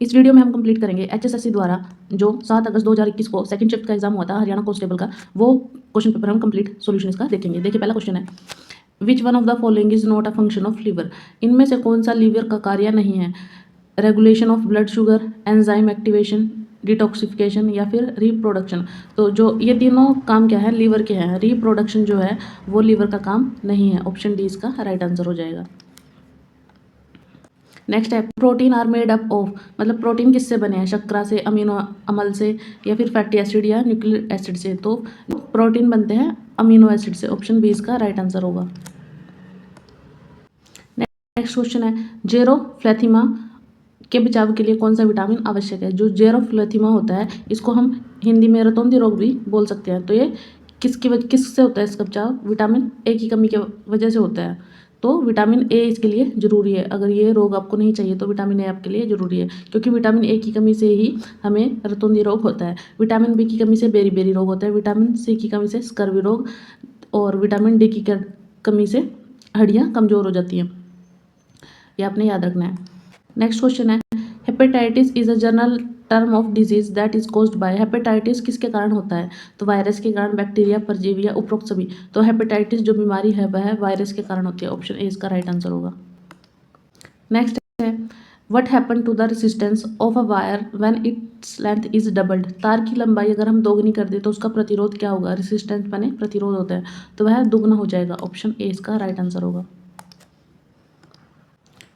इस वीडियो में हम कंप्लीट करेंगे एचएसएससी द्वारा जो 7 अगस्त 2021 को सेकंड शिफ्ट का एग्जाम हुआ था हरियाणा कांस्टेबल का, वो क्वेश्चन पेपर हम कंप्लीट सॉल्यूशन इसका देखेंगे। देखिए पहला क्वेश्चन है, which one of the following is not a function of liver. इनमें से कौन सा लीवर का कार्य नहीं है? Regulation of blood sugar, enzyme activation, detoxification या फिर रिप्रोडक्शन। तो जो ये तीनों काम क्या है, लीवर के हैं। रिप्रोडक्शन जो है वो लीवर का काम नहीं है। ऑप्शन डी इसका राइट आंसर हो जाएगा। नेक्स्ट है, protein are made up of, मतलब प्रोटीन किससे बने हैं? शर्करा से, अमीनो अम्ल से या फिर फैटी एसिड या न्यूक्लिक एसिड से। तो प्रोटीन बनते हैं अमीनो एसिड से। ऑप्शन बी इसका राइट आंसर होगा। नेक्स्ट क्वेश्चन है, जेरोफ्लेथिमा के बचाव के लिए कौन सा विटामिन आवश्यक है? जो जेरोफ्लेथिमा होता है इसको हम हिंदी में रतौंधी रोग भी बोल सकते हैं। तो ये किससे होता है इसका बचाव? विटामिन ए की कमी की वजह से होता है। तो विटामिन ए इसके लिए जरूरी है। अगर ये रोग आपको नहीं चाहिए तो विटामिन ए आपके लिए जरूरी है, क्योंकि विटामिन ए की कमी से ही हमें रतौंधी रोग होता है। विटामिन बी की कमी से बेरी बेरी रोग होता है। विटामिन सी की कमी से स्कर्वी रोग, और विटामिन डी की कमी से हड्डियाँ कमजोर हो जाती हैं। ये आपने याद रखना है। नेक्स्ट क्वेश्चन है, hepatitis is a general term of disease that is caused by. Hepatitis किसके कारण होता है? तो वायरस के कारण, बैक्टीरिया, परजीवी या उपरोक्त सभी। तो हेपेटाइटिस जो बीमारी है वह वायरस के कारण होती है। ऑप्शन ए इसका राइट आंसर होगा। नेक्स्ट है, what happen to the resistance of a wire when its length is doubled. तार की लंबाई अगर हम दोगुनी कर दें तो उसका प्रतिरोध क्या होगा? रेसिस्टेंस माने प्रतिरोध होता है, तो वह दुगना हो जाएगा। ऑप्शन ए इसका राइट आंसर होगा।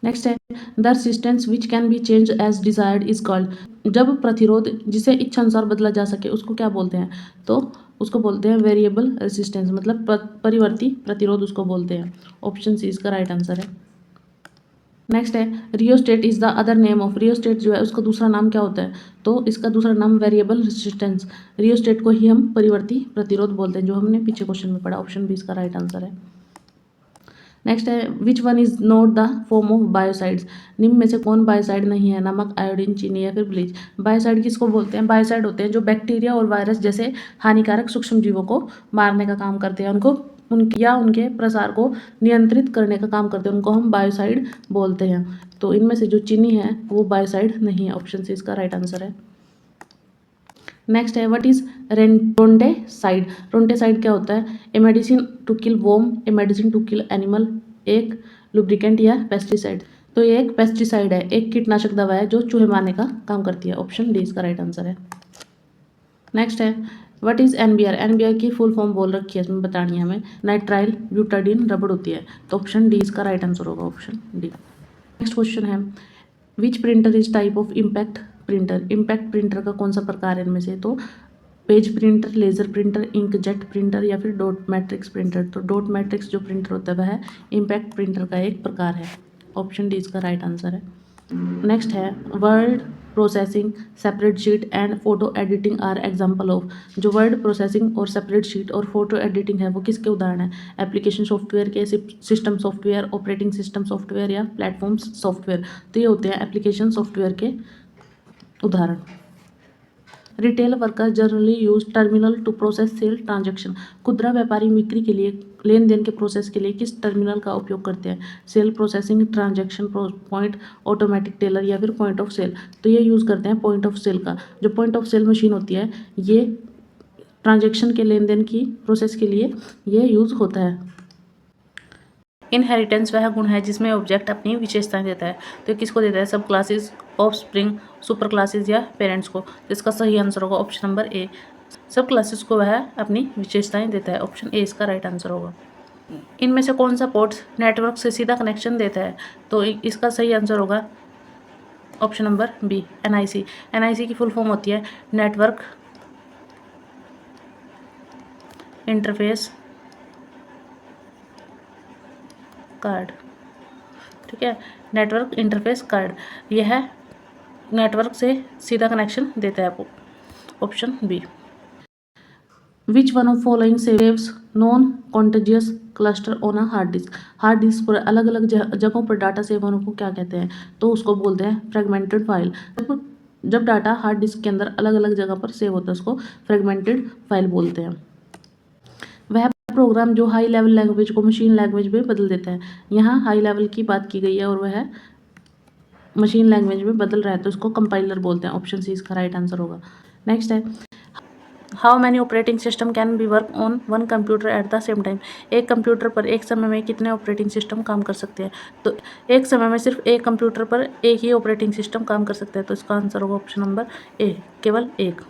नेक्स्ट है, the resistance which can be change as desired is called. जब प्रतिरोध जिसे इच्छा अनुसार बदला जा सके उसको क्या बोलते हैं? तो उसको बोलते हैं वेरिएबल रेसिस्टेंस, मतलब परिवर्ती प्रतिरोध उसको बोलते हैं। ऑप्शन सी इसका राइट आंसर है। नेक्स्ट है, rheostat is the other name of. Rheostat जो है उसका दूसरा नाम क्या होता है? तो इसका दूसरा नाम वेरिएबल रेसिस्टेंस। रियोस्टेट को ही हम परिवर्ती प्रतिरोध बोलते हैं, जो हमने पीछे क्वेश्चन में पढ़ा। ऑप्शन बी इसका राइट आंसर है। नेक्स्ट है, which one is not the form of biocides. निम्न में से कौन बायोसाइड नहीं है? नमक, आयोडीन, चीनी या फिर ब्लीच। बायोसाइड किसको बोलते हैं? बायोसाइड होते हैं जो बैक्टीरिया और वायरस जैसे हानिकारक सूक्ष्म जीवों को मारने का काम करते हैं, उनको उनके प्रसार को नियंत्रित करने का काम करते हैं, उनको हम बायोसाइड बोलते हैं। तो इनमें से जो चीनी है वो बायोसाइड नहीं है। ऑप्शन सी इसका राइट आंसर है। नेक्स्ट है, व्हाट इज रोंडेसाइड। रोंडेसाइड क्या होता है? A medicine to kill worm, a medicine to kill animal, एक लुब्रिकेंट या पेस्टिसाइड। तो ये एक पेस्टिसाइड है, एक कीटनाशक दवा है जो चूहे मारने का काम करती है। ऑप्शन डी इसका राइट आंसर है। नेक्स्ट है, व्हाट इज एनबीआर। एनबीआर की फुल फॉर्म बोल रखी है, इसमें बतानी है हमें। नाइट्राइल ब्यूटाडीन रबड़ होती है। तो ऑप्शन डी इसका राइट आंसर होगा। Option D. नेक्स्ट क्वेश्चन है, which printer is type of impact printer. Impact printer का कौन सा प्रकार है इनमें से? तो page printer, laser printer, inkjet printer या फिर डॉट मैट्रिक्स प्रिंटर। तो डॉट मैट्रिक्स जो प्रिंटर होता है वह इम्पैक्ट प्रिंटर का एक प्रकार है। ऑप्शन डी इसका राइट आंसर है। नेक्स्ट है, word processing, separate sheet and photo editing are example of. जो वर्ड प्रोसेसिंग और सेपरेट शीट और फोटो एडिटिंग है वो किसके उदाहरण है? एप्लीकेशन सॉफ्टवेयर के, system software, operating system software या प्लेटफॉर्म सॉफ्टवेयर। तो ये होते हैं एप्लीकेशन सॉफ्टवेयर के उदाहरण। Retail worker generally use terminal to process sale transaction. खुदरा व्यापारी बिक्री के लिए, लेन देन के प्रोसेस के लिए किस टर्मिनल का उपयोग करते हैं? Sale processing, transaction point, automatic teller या फिर पॉइंट ऑफ सेल। तो ये यूज़ करते हैं पॉइंट ऑफ सेल का। जो पॉइंट ऑफ सेल मशीन होती है ये ट्रांजैक्शन के, लेन देन की प्रोसेस के लिए ये यूज़ होता है। इनहेरिटेंस वह गुण है जिसमें ऑब्जेक्ट अपनी विशेषताएं देता है। तो किसको देता है? सब classes, of spring, super classes या पेरेंट्स को। तो इसका सही आंसर होगा ऑप्शन नंबर ए। सब क्लासेस को वह अपनी विशेषताएं देता है। ऑप्शन ए इसका राइट आंसर होगा। इनमें से कौन सा पोर्ट नेटवर्क से सीधा कनेक्शन देता है? तो इसका सही आंसर होगा option number B, NIC. NIC की फुल फॉर्म होती है नेटवर्क इंटरफेस कार्ड। ठीक है, नेटवर्क इंटरफेस कार्ड यह नेटवर्क से सीधा कनेक्शन देता है। Option B. Which one of following saves non contagious cluster on a hard disk. Hard disk पर अलग अलग जगहों पर डाटा सेव होने को क्या कहते हैं? तो उसको बोलते हैं फ्रेगमेंटेड फाइल। जब डाटा हार्ड डिस्क के अंदर अलग अलग जगह पर सेव होता है उसको फ्रेगमेंटेड फाइल बोलते हैं। वह प्रोग्राम जो हाई लेवल लैंग्वेज को मशीन लैंग्वेज में बदल देता है। यहाँ हाई लेवल की बात की गई है और वह मशीन लैंग्वेज में बदल रहा है तो इसको कंपाइलर बोलते हैं। ऑप्शन सी इसका राइट आंसर होगा। नेक्स्ट है, how many operating system can be work on one computer at the same time. एक कंप्यूटर पर एक समय में कितने ऑपरेटिंग सिस्टम काम कर सकते हैं। तो एक समय में सिर्फ एक कंप्यूटर पर एक ही ऑपरेटिंग सिस्टम काम कर सकता है, तो इसका आंसर होगा ऑप्शन नंबर ए, केवल एक।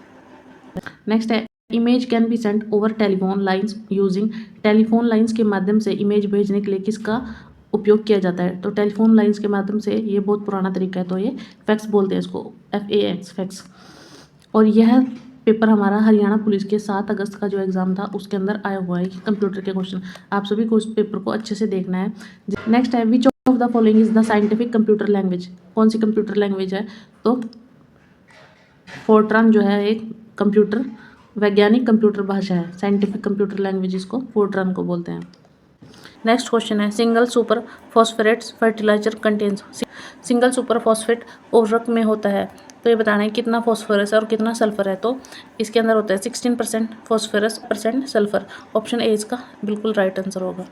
नेक्स्ट है, image can be send over telephone lines using. Telephone lines के माध्यम से इमेज भेजने के लिए किसका उपयोग किया जाता है। तो टेलीफोन लाइन्स के माध्यम से, ये बहुत पुराना तरीका है, तो ये फैक्स बोलते हैं इसको, FAX, फैक्स। और यह पेपर हमारा हरियाणा पुलिस के 7 अगस्त का जो एग्जाम था उसके अंदर आया हुआ है कंप्यूटर के क्वेश्चन। आप सभी को उस पेपर को अच्छे से देखना है। नेक्स्ट है, which of the following is the scientific computer language. कौन सी कंप्यूटर लैंग्वेज है। तो फोर्ट्रान जो है एक कंप्यूटर वैज्ञानिक कंप्यूटर भाषा है। साइंटिफिक कंप्यूटर लैंग्वेज इसको फोर्ट्रान को बोलते हैं। नेक्स्ट क्वेश्चन है, single super phosphates fertilizer contains. Single super phosphate उर्वरक में होता है, तो ये बताना है कितना फॉस्फोरस है और कितना सल्फर है। तो इसके अंदर होता है 16% फॉस्फोरस, % सल्फर। ऑप्शन ए इसका बिल्कुल राइट आंसर होगा।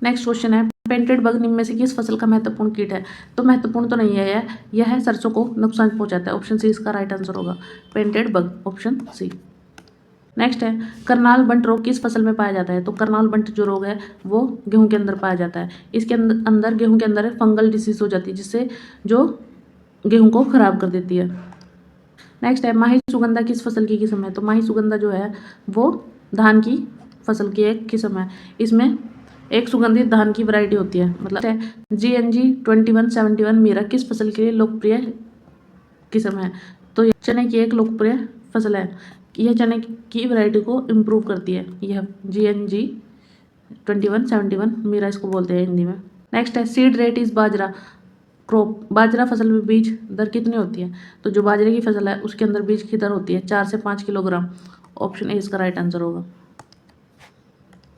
नेक्स्ट क्वेश्चन है, पेंटेड बग निम्न में से किस फसल का महत्वपूर्ण कीट है। तो महत्वपूर्ण तो नहीं है यह सरसों को नुकसान पहुंचाता है। ऑप्शन सी इसका राइट आंसर होगा, painted bug, option C. Next है, करनाल बंट रोग किस फसल में पाया जाता है। तो करनाल बंट जो रोग है वो गेहूं के अंदर पाया जाता है। इसके अंदर गेहूं के अंदर फंगल डिसीज हो जाती है जिससे जो गेहूं को खराब कर देती है। नेक्स्ट है, माही सुगंधा किस फसल की किस्म है। तो माही सुगंधा जो है वो धान की फसल की एक किस्म है। इसमें एक सुगंधित धान की वैरायटी होती है। मतलब है, GNG 2171 मीरा किस फसल के लिए लोकप्रिय किस्म है। तो यह चने की एक लोकप्रिय फसल है। यह चने की वैरायटी को इम्प्रूव करती है। यह GNG 2171 मीरा इसको बोलते हैं हिंदी में। नेक्स्ट है, seed rate is bajra crop. बाजरा फसल में बीज दर कितनी होती है। तो जो बाजरे की फसल है उसके अंदर बीज की दर होती है 4 से 5 किलोग्राम। ऑप्शन ए इसका राइट आंसर होगा।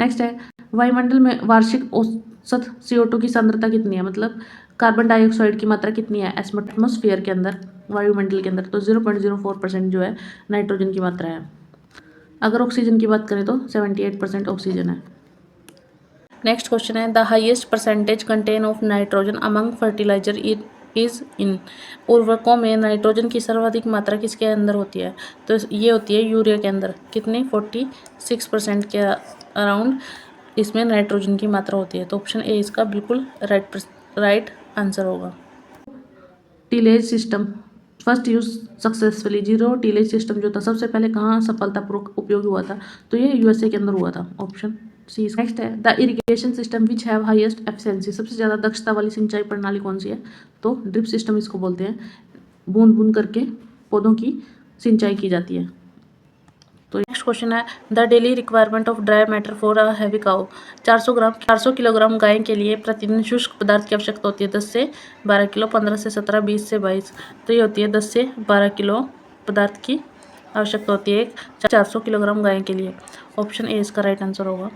नेक्स्ट है, वायुमंडल में वार्षिक औसत CO2 की सांद्रता कितनी है। मतलब कार्बन डाइऑक्साइड की मात्रा कितनी है एटमॉस्फेयर के अंदर, वायुमंडल के अंदर। तो 0.04% जो है नाइट्रोजन की मात्रा है। अगर ऑक्सीजन की बात करें तो 78% ऑक्सीजन है। नेक्स्ट क्वेश्चन है, the highest percentage content of nitrogen among fertilizer is in. उर्वरकों में नाइट्रोजन की सर्वाधिक मात्रा किसके अंदर होती है। तो ये होती है यूरिया के अंदर। कितनी, 46% के अराउंड इसमें नाइट्रोजन की मात्रा होती है। तो ऑप्शन ए इसका बिल्कुल राइट आंसर होगा। Tillage system first use successfully. 0 tillage system जो था सबसे पहले कहाँ सफलतापूर्वक उपयोग हुआ था। तो ये USA के अंदर हुआ था। Option C. नेक्स्ट है, the irrigation system which have highest efficiency. सबसे ज़्यादा दक्षता वाली सिंचाई प्रणाली कौन सी है। तो ड्रिप सिस्टम इसको बोलते हैं। बूंद बूंद करके पौधों की सिंचाई की जाती है। तो नेक्स्ट क्वेश्चन है, the daily requirement of dry matter for a heavy cow. 400 kilogram गाय के लिए प्रतिदिन शुष्क पदार्थ की आवश्यकता होती है 10 से 12 किलो, 15 से 17, 20 से 22। तो ये होती है 10 से 12 किलो पदार्थ की आवश्यकता होती है 400 किलोग्राम गाय के लिए। ऑप्शन ए इसका राइट आंसर होगा।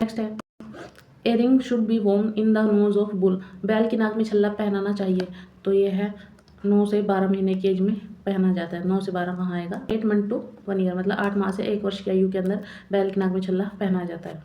नेक्स्ट है, a ring should be worn in the nose of bull. बैल की नाक में छल्ला पहनाना चाहिए। तो ये है 9 से 12 महीने की एज में पहना जाता है। 9 से 12 कहाँ आएगा, 8 मंथ टू 1 ईयर, मतलब 8 माह से 1 वर्ष की आयु के अंदर बैल की नाक में छल्ला पहनाया जाता है।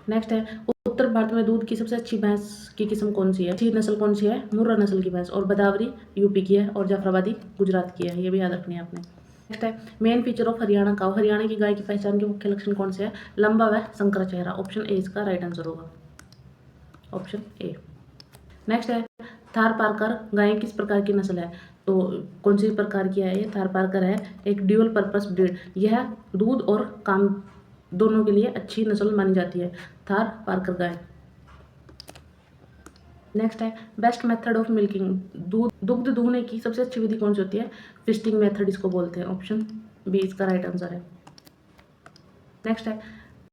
नेक्स्ट है, उत्तर भारत में दूध की सबसे अच्छी भैंस की किस्म कौन सी है। अच्छी नस्ल कौन सी है, मुर्रा नस्ल की भैंस। और बदावरी यूपी की है और जाफराबादी गुजरात की है। ये भी याद रखनी है आपने। नेक्स्ट है, मेन फीचर ऑफ हरियाणा काऊ। हरियाणा की गाय की पहचान के मुख्य लक्षण कौन से है। लंबा व संकरा चेहरा। ऑप्शन ए इसका राइट आंसर होगा। Option A. नेक्स्ट है, थार पारकर गाय किस प्रकार की नस्ल है। तो कौन सी प्रकार की है ये, थार पारकर है एक ड्यूअल पर्पस ब्रीड। यह दूध और काम दोनों के लिए अच्छी नस्ल मानी जाती है, थार पारकर गाय। नेक्स्ट है, बेस्ट मेथड ऑफ मिल्किंग। दुग्ध दूहने की सबसे अच्छी विधि कौन सी होती है। फिस्टिंग मेथड इसको बोलते हैं। ऑप्शन बी इसका राइट आंसर है। नेक्स्ट है,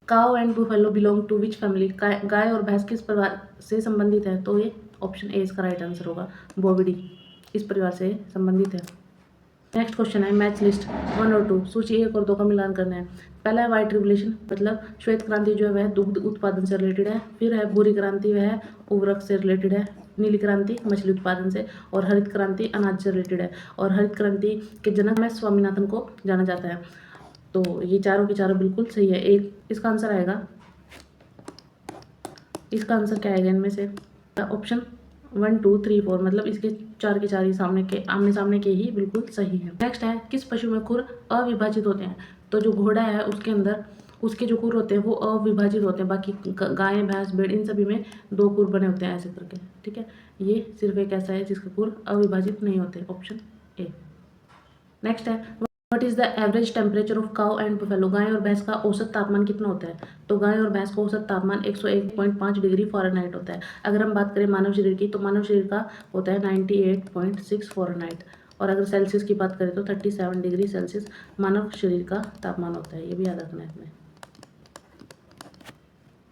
cow and buffalo belong to which family. गाय और भैंस किस परिवार से संबंधित है। तो ये ऑप्शन ए इसका राइट आंसर होगा, बोविडी इस परिवार से संबंधित है। नेक्स्ट क्वेश्चन है, मैच लिस्ट 1 और 2। सूची 1 और 2 का मिलान करना है। पहला है व्हाइट रिवोल्यूशन, मतलब श्वेत क्रांति जो है वह दुग्ध उत्पादन से रिलेटेड है। फिर है भूरी क्रांति, वह उर्वरक से रिलेटेड है। नीली क्रांति मछली उत्पादन से। और हरित क्रांति अनाज से रिलेटेड है। और हरित क्रांति के जनक में स्वामीनाथन को जाना जाता है। तो ये चारों के चारों बिल्कुल सही है। एक इसका आंसर आएगा इसका आंसर क्या आएगा इनमें से? ऑप्शन 1 2 3 4 मतलब इसके चार के चार ही आमने सामने के ही बिल्कुल सही है। नेक्स्ट है, किस पशु में खुर अविभाजित होते हैं? तो जो घोड़ा है उसके अंदर उसके जो खुर होते हैं वो अविभाजित होते हैं, बाकी गाय भैंस भेड़ इन सभी में 2 खुर बने होते हैं ऐसे करके, ठीक है। ये सिर्फ एक ऐसा है जिसके खुर अविभाजित नहीं होते, ऑप्शन ए। नेक्स्ट है, what is the average temperature of cow and buffalo? गाय और भैंस का औसत तापमान कितना होता है? तो गाय और भैंस का औसत तापमान 101.5 डिग्री फ़ारेनहाइट होता है। अगर हम बात करें मानव शरीर की, तो मानव शरीर का होता है 98.6 फ़ारेनहाइट, और अगर सेल्सियस की बात करें तो 37 डिग्री सेल्सियस मानव शरीर का तापमान होता है। ये भी याद रखना है इसमें।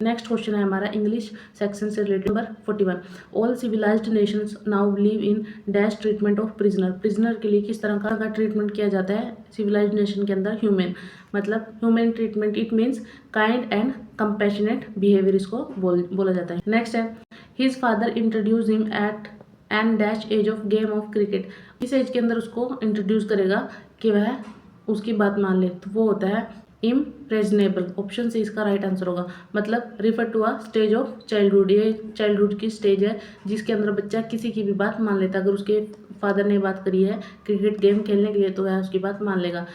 नेक्स्ट क्वेश्चन है हमारा इंग्लिश सेक्शन से related, number 41। All civilized nations now believe in dash treatment of prisoner. Prisoner के लिए किस तरह का ट्रीटमेंट किया जाता है सिविलाइज्ड नेशन के अंदर? ह्यूमन, मतलब human treatment, it means kind and compassionate behaviour इसको बोला जाता है। नेक्स्ट है, his father introduce him at and dash age of game of cricket. इस एज के अंदर उसको इंट्रोड्यूस करेगा कि वह उसकी बात मान ले, तो वो होता है इम्प्रेजनेबल, ऑप्शन सी इसका राइट आंसर होगा। मतलब refer to a stage of childhood, ये चाइल्डहुड की स्टेज है जिसके अंदर बच्चा किसी की भी बात मान लेता है। अगर उसके फादर ने बात करी है क्रिकेट गेम खेलने के लिए तो वह उसकी बात मान लेगा।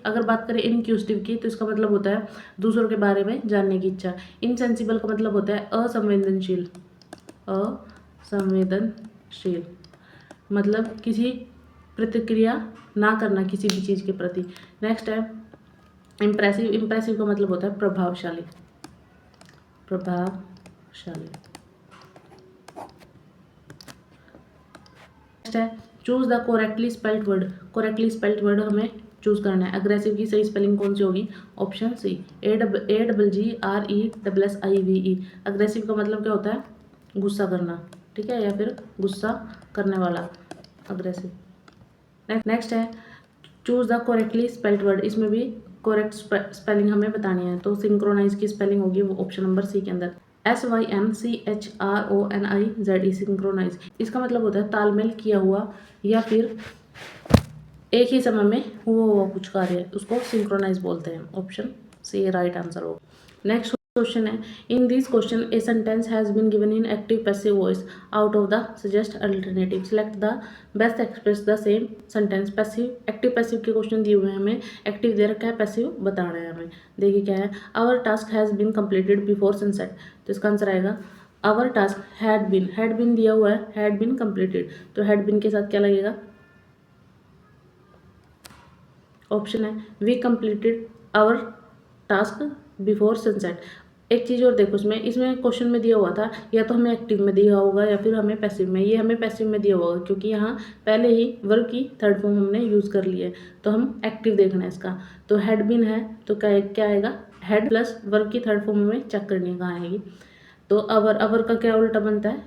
अगर बात करें इनक्यूजिटिव की, तो इसका मतलब होता है दूसरों के बारे में जानने की इच्छा। इनसेंसिबल का मतलब होता है असंवेदनशील, असंवेदनशील मतलब किसी प्रतिक्रिया ना करना किसी भी चीज़ के प्रति। नेक्स्ट है इम्प्रेसिव, इम्प्रेसिव का मतलब होता है प्रभावशाली, प्रभावशाली। नेक्स्ट है choose the correctly spelled word. Correctly spelled word हमें चूज करना है। अग्रेसिव की सही स्पेलिंग कौन सी होगी? Option C AGGRESSIVE। अग्रेसिव का मतलब क्या होता है? गुस्सा करना, ठीक है, या फिर गुस्सा करने वाला, अग्रेसिव। नेक्स्ट है choose the correctly spelled word. इसमें भी करेक्ट स्पेलिंग हमें बतानी है, तो सिंक्रोनाइज की स्पेलिंग होगी वो ऑप्शन नंबर सी के अंदर, SYNCHRONIZE, सिंक्रोनाइज। इसका मतलब होता है तालमेल किया हुआ या फिर एक ही समय में हुआ कुछ कार्य, उसको सिंक्रोनाइज बोलते हैं, ऑप्शन सी राइट आंसर होगा। नेक्स्ट क्वेश्चन है, in this question a sentence has been given in active passive voice out of the suggest alternative, select the best express the same sentence. Passive active passive के question दिए हुए हैं हमें, active दे रखा है, passive बताना है हमें। देखिए क्या है, our task has been completed before sunset, तो इसका आंसर आएगा आवर टास्क हैड बीन दिया हुआ है, हैड बीन कंप्लीटेड, तो हैड बीन के साथ क्या लगेगा? ऑप्शन है we completed our task before sunset. एक चीज़ और देखो, इसमें क्वेश्चन में दिया हुआ था या तो हमें एक्टिव में दिया होगा या फिर हमें पैसिव में। ये हमें पैसिव में दिया होगा क्योंकि यहाँ पहले ही वर्ब की थर्ड फॉर्म हमने यूज़ कर ली है, तो हम एक्टिव देखना है इसका। तो हैड बीन है तो क्या आएगा? हैड प्लस वर्ब की थर्ड फॉर्म में चेक करनी है कहाँ आएगी। तो अवर का क्या उल्टा बनता है?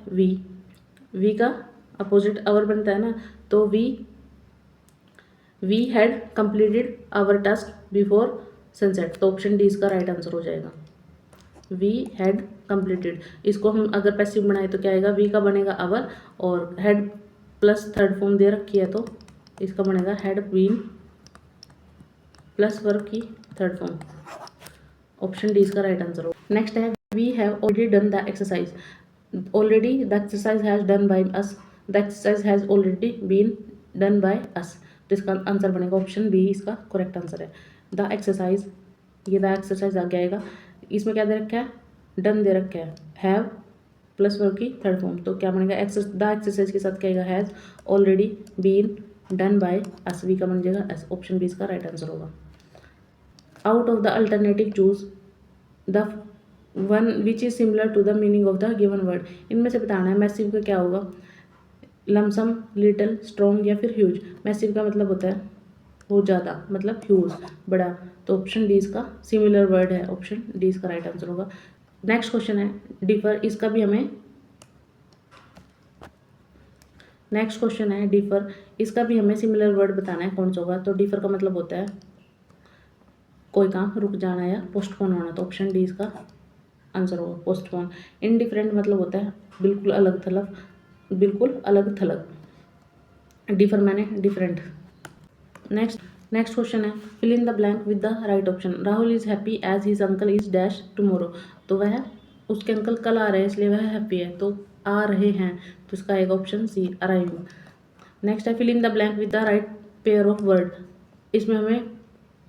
वी का अपोजिट अवर बनता है ना, तो we had completed our task before sunset, तो ऑप्शन डी इसका राइट आंसर हो जाएगा। वी हैड कंप्लीटेड, इसको हम अगर पैसिव बनाए तो क्या आएगा? वी का बनेगा आवर, और हैड प्लस थर्ड फॉर्म दे रखी है तो इसका बनेगा हैड बीन प्लस वर्ब की थर्ड फॉर्म, ऑप्शन डी इसका राइट आंसर होगा। नेक्स्ट है we have already done the exercise. Already the exercise has done by us, the exercise has already been done by us, तो इसका answer बनेगा option B इसका correct answer है। The exercise, ये the exercise आ जाएगा, इसमें क्या दे रखा है? डन दे रखा है, हैव प्लस वर्ब की थर्ड फॉर्म, तो क्या बनेगा? द एक्सरसाइज के साथ क्या आएगा? Has already been done by us, we का बन जाएगा एस, ऑप्शन बी इसका राइट आंसर होगा। Out of the alternative choose the one which is similar to the meaning of the given word. इनमें से बताना है मैसिव का क्या होगा? लमसम, लिटिल, स्ट्रॉन्ग या फिर ह्यूज। मैसिव का मतलब होता है बहुत ज़्यादा, मतलब ह्यूज, बड़ा, तो ऑप्शन डी इसका सिमिलर वर्ड है, ऑप्शन डी इसका राइट आंसर होगा। नेक्स्ट क्वेश्चन है डिफर, इसका भी हमें नेक्स्ट क्वेश्चन है डिफर, इसका भी हमें सिमिलर वर्ड बताना है कौन सा होगा। तो डिफर का मतलब होता है कोई काम रुक जाना या पोस्टपोन होना, तो ऑप्शन डी इसका आंसर होगा, पोस्टपोन। इनडिफरेंट मतलब होता है बिल्कुल अलग थलग, बिल्कुल अलग थलग, डिफर मैंने डिफरेंट। नेक्स्ट क्वेश्चन है fill in the blank with the right option. Rahul is happy as his uncle is dash tomorrow, तो वह उसके अंकल कल आ रहे हैं इसलिए वह हैप्पी है, तो आ रहे हैं, तो इसका आएगा ऑप्शन सी, अराइविंग। नेक्स्ट है fill in the blank with the right pair of word. इसमें हमें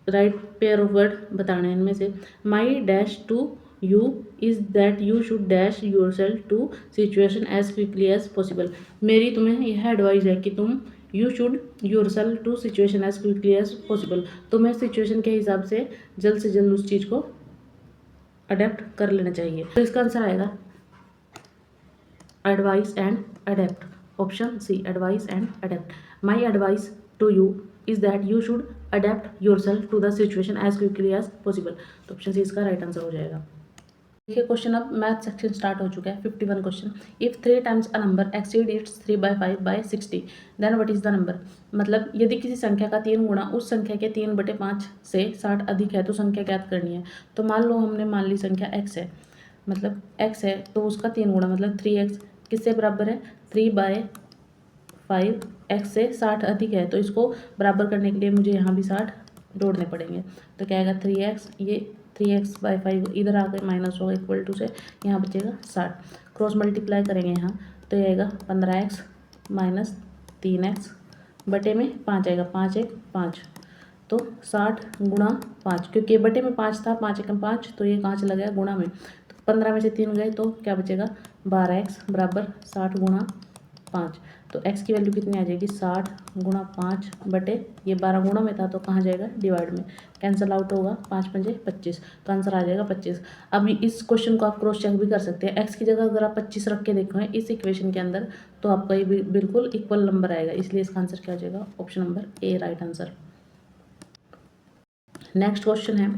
राइट पेयर ऑफ वर्ड बताने हैं। इनमें से my dash to you is that you should dash yourself to situation as quickly as possible. मेरी तुम्हें यह advice है कि तुम you should yourself to situation as quickly as possible, तुम्हें सिचुएशन के हिसाब से जल्द उस चीज़ को अडेप्ट कर लेना चाहिए। तो इसका आंसर आएगा advice and adapt, option C, advice and adapt. My advice to you is that you should adapt yourself to the situation as quickly as possible, तो ऑप्शन सी इसका राइट आंसर हो जाएगा। देखिए question अब math section start हो चुका है। 51 question, if 3 times a number exceed its 3/5/60 then what is the number. मतलब यदि किसी संख्या का 3 गुना उस संख्या के 3/5 से 60 अधिक है तो संख्या ज्ञात करनी है। तो मान लो हमने मान ली संख्या x है, मतलब x है तो उसका 3 गुना मतलब 3x किससे बराबर है, 3/5, x से 60 अधिक है तो इसको बराबर करने के लिए मुझे यहाँ भी 60 जोड़ने पड़ेंगे। तो क्या आएगा 3x, ये 3x/5 इधर आकर माइनस होगा इक्वल टू से यहाँ बचेगा 60, क्रॉस मल्टीप्लाई करेंगे यहाँ तो ये आएगा 15x माइनस 3x बटे में 5 आएगा, 5 1 5, तो 60 गुणा 5, क्योंकि बटे में 5 था, 5 1 5, तो ये कहाँ चला गया गुणा में, तो 15 में से 3 गए तो क्या बचेगा 12x बराबर 60 गुणा 5, तो x की वैल्यू कितनी आ जाएगी 60 गुणा 5 बटे ये 12 गुणा में था तो कहाँ जाएगा डिवाइड में, कैंसिल आउट होगा, 5 पंजे 25, तो आंसर आ जाएगा 25। अब इस क्वेश्चन को आप क्रॉस चेक भी कर सकते हैं, x की जगह अगर आप 25 रख के देखो इस इक्वेशन के अंदर तो आपका ये बिल्कुल इक्वल नंबर आएगा, इसलिए इसका आंसर क्या हो जाएगा option number A right answer. Next question है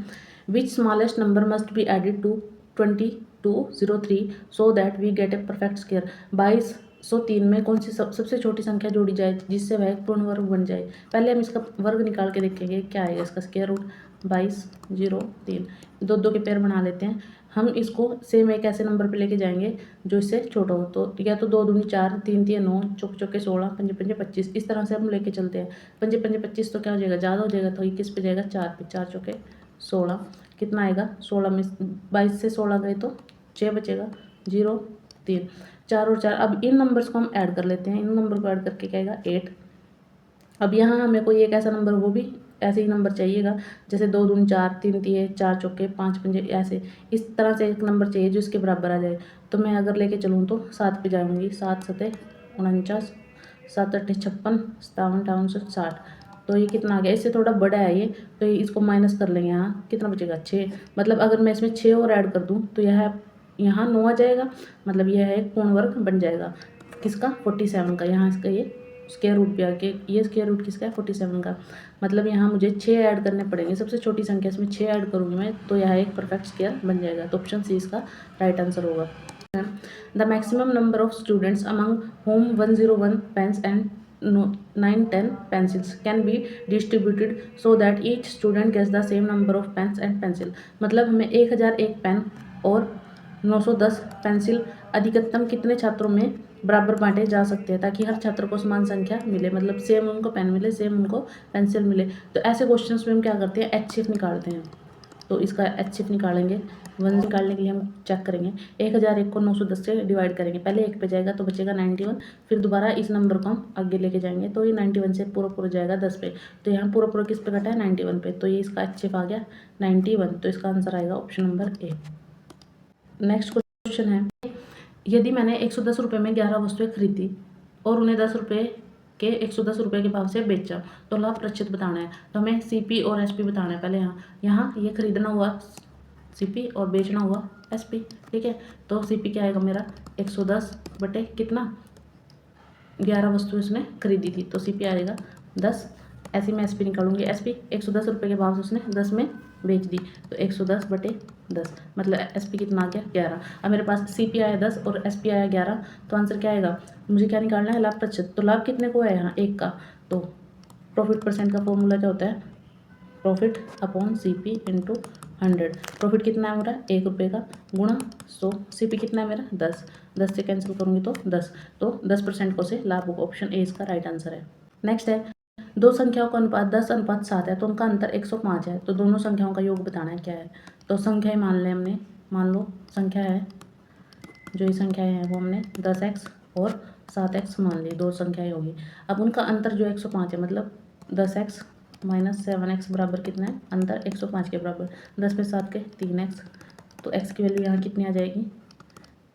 which smallest number must be added to 2203 so that we get a perfect square. 2203 में कौन सी सबसे छोटी संख्या जोड़ी जाए जिससे वह एक पूर्ण वर्ग बन जाए। पहले हम इसका वर्ग निकाल के देखेंगे क्या आएगा इसका स्क्वायर रूट 2203, दो दो के पेयर बना लेते हैं। हम इसको सेम एक ऐसे नंबर पे लेके जाएंगे जो इससे छोटा हो, तो या तो 2 दूनी 4, 3 3 9, चौके चौके 16, पंजे पंजे 25, इस तरह से हम लेके चलते हैं। पंजे पंजे 25 तो क्या हो जाएगा ज़्यादा हो जाएगा, तो ये किस पे जाएगा 4 पे, 4 चौके 16, कितना आएगा 16 में 22 से 16 गए तो 6 बचेगा, 0 3, 4 और 4। अब इन नंबर्स को हम ऐड कर लेते हैं, इन नंबर को ऐड करके क्या आएगा 8। अब यहाँ हमें कोई एक ऐसा नंबर वो भी ऐसे ही नंबर चाहिएगा जैसे 2 दूनी 4, 3 3 4 चौके 5 पंजे, ऐसे इस तरह से एक नंबर चाहिए जो इसके बराबर आ जाए। तो मैं अगर लेके चलूँ तो 7 पे जाऊँगी, 7 7 49, 7 8 56, 57 58 60, तो ये कितना आ गया, इससे थोड़ा बड़ा है ये, तो इसको माइनस कर लेंगे, यहाँ कितना बचेगा 6। मतलब अगर मैं इसमें 6 और ऐड कर दूँ तो यह यहाँ 9 आ जाएगा, मतलब यह एक पूर्ण वर्ग बन जाएगा किसका 47 का। यहाँ इसका ये स्क्वायर रूट भी आके ये स्क्वायर रूट किसका है 47 का, मतलब यहाँ मुझे 6 ऐड करने पड़ेंगे, सबसे छोटी संख्या इसमें 6 ऐड करूँगी मैं तो यह एक परफेक्ट स्क्वायर बन जाएगा, तो ऑप्शन सी इसका राइट आंसर होगा। The maximum number of students among whom 101 pens and 9-10 pencils can be distributed so that each student gets the same number of pens and pencil. मतलब हमें 1001 pen और 910 pencil अधिकतम कितने छात्रों में बराबर बांटे जा सकते हैं ताकि हर छात्र को समान संख्या मिले, मतलब सेम उनको पेन मिले, सेम उनको पेंसिल मिले। तो ऐसे क्वेश्चंस में हम क्या करते हैं HCF निकालते हैं, तो इसका HCF निकालेंगे। 1 निकालने के लिए हम चेक करेंगे 1001 को 910 से डिवाइड करेंगे, पहले 1 पे जाएगा तो बचेगा 91, फिर दोबारा इस नंबर को हम आगे लेके जाएंगे तो ये 91 से पूरा जाएगा 10 पे, तो यहाँ पूरा किस पे कटा है 91 पे, तो ये इसका HCF आ गया 91, तो इसका आंसर आएगा ऑप्शन नंबर ए। नेक्स्ट क्वेश्चन है यदि मैंने 110 रुपये में 11 वस्तुएं खरीदी और उन्हें 10 रुपये के 110 रुपये के भाव से बेचा तो लाभ प्रतिशत बताना है। तो हमें CP और SP बताना है। पहले यहाँ ये खरीदना हुआ CP और बेचना हुआ SP, ठीक है। तो CP क्या आएगा मेरा 110 बटे कितना 11 वस्तु इसने खरीदी थी, तो CP आएगा 10। ऐसे में SP निकालूंगी, SP 110 रुपये के भाव से उसने 10 में बेच दी, तो 110 बटे 10, मतलब SP कितना आ गया 11। अब मेरे पास CP आया 10 और SP आया 11, तो आंसर क्या आएगा, मुझे क्या निकालना है लाभ प्रतिशत। तो लाभ कितने को है यहाँ 1 का, तो प्रॉफिट परसेंट का फॉर्मूला क्या होता है profit upon CP into 100। Profit कितना है मेरा 1 रुपये का गुणा 100, CP कितना है मेरा 10 से कैंसिल करूँगी तो 10, तो 10% को से लाभ होगा, ऑप्शन ए इसका राइट आंसर है। नेक्स्ट है दो संख्याओं का अनुपात 10:7 है तो उनका अंतर 105 है, तो दोनों संख्याओं का योग बताना है क्या है। तो संख्याएं मान लें हमने, मान लो संख्या है जो ये संख्याएं हैं वो हमने 10x और 7x मान ली, दो संख्याएं होगी। अब उनका अंतर जो 105 है, मतलब 10x माइनस 7x बराबर कितना है, अंतर 105 के बराबर। 10 पे 7 के 3x, तो x की वैल्यू यहाँ कितनी आ जाएगी,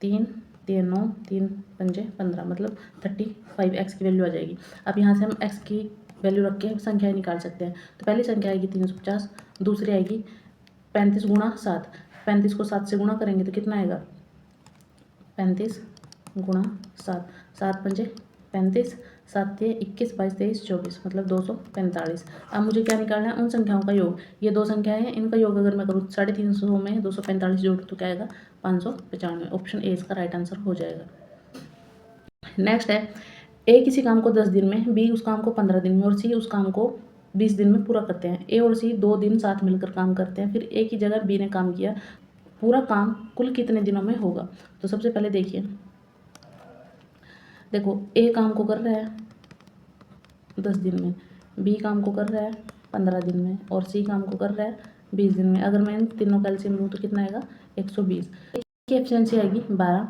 3 3 9 3 पंजे 15, मतलब 35x की वैल्यू आ जाएगी। अब यहाँ से हम x की वैल्यू रख के संख्याएं निकाल सकते हैं। तो पहली संख्या आएगी 350, दूसरी आएगी 35 गुणा 7। 35 को 7 से गुणा करेंगे तो कितना आएगा, 35 गुणा 7, 7 पंजे 35, 7 ते 21, 22 23 24, मतलब 245। अब मुझे क्या निकालना है, उन संख्याओं का योग। ये दो संख्याएं हैं, इनका योग अगर मैं करूँ 350 में 245 जोड़ूँ तो क्या आएगा, 595। ऑप्शन ए इसका राइट आंसर हो जाएगा। नेक्स्ट है, ए किसी काम को 10 दिन में, बी उस काम को 15 दिन में और सी उस काम को 20 दिन में पूरा करते हैं। ए और सी 2 दिन साथ मिलकर काम करते हैं, फिर ए की जगह बी ने काम किया। पूरा काम कुल कितने दिनों में होगा। तो सबसे पहले देखिए, देखो ए काम को कर रहा है 10 दिन में, बी काम को कर रहा है 15 दिन में और सी काम को कर रहा है 20 दिन में। अगर मैं इन तीनों का एलसीएम लूँ तो कितना आएगा, 120। की एफिशिएंसी आएगी 12।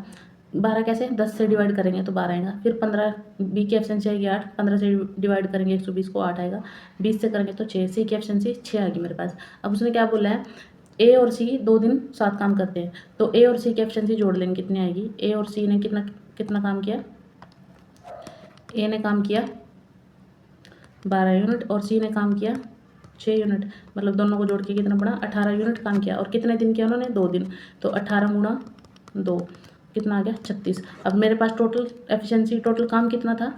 12 कैसे, 10 से डिवाइड करेंगे तो 12 आएगा। फिर 15, बी की एफिशिएंसी आएगी 8, 15 से डिवाइड करेंगे 120 को 8 आएगा। 20 से करेंगे तो 6, सी की एफिशिएंसी 6 आएगी मेरे पास। अब उसने क्या बोला है, ए और सी 2 दिन साथ काम करते हैं, तो ए और सी की एफिशिएंसी जोड़ लेंगे, कितनी आएगी। ए और सी ने कितना काम किया, ए ने काम किया 12 यूनिट और सी ने काम किया 6 यूनिट, मतलब दोनों को जोड़ के कितना पड़ा, 18 यूनिट काम किया। और कितने दिन किया उन्होंने, 2 दिन, तो 18 गुणा 2 कितना आ गया, 36। अब मेरे पास टोटल एफिशिएंसी, टोटल काम कितना था,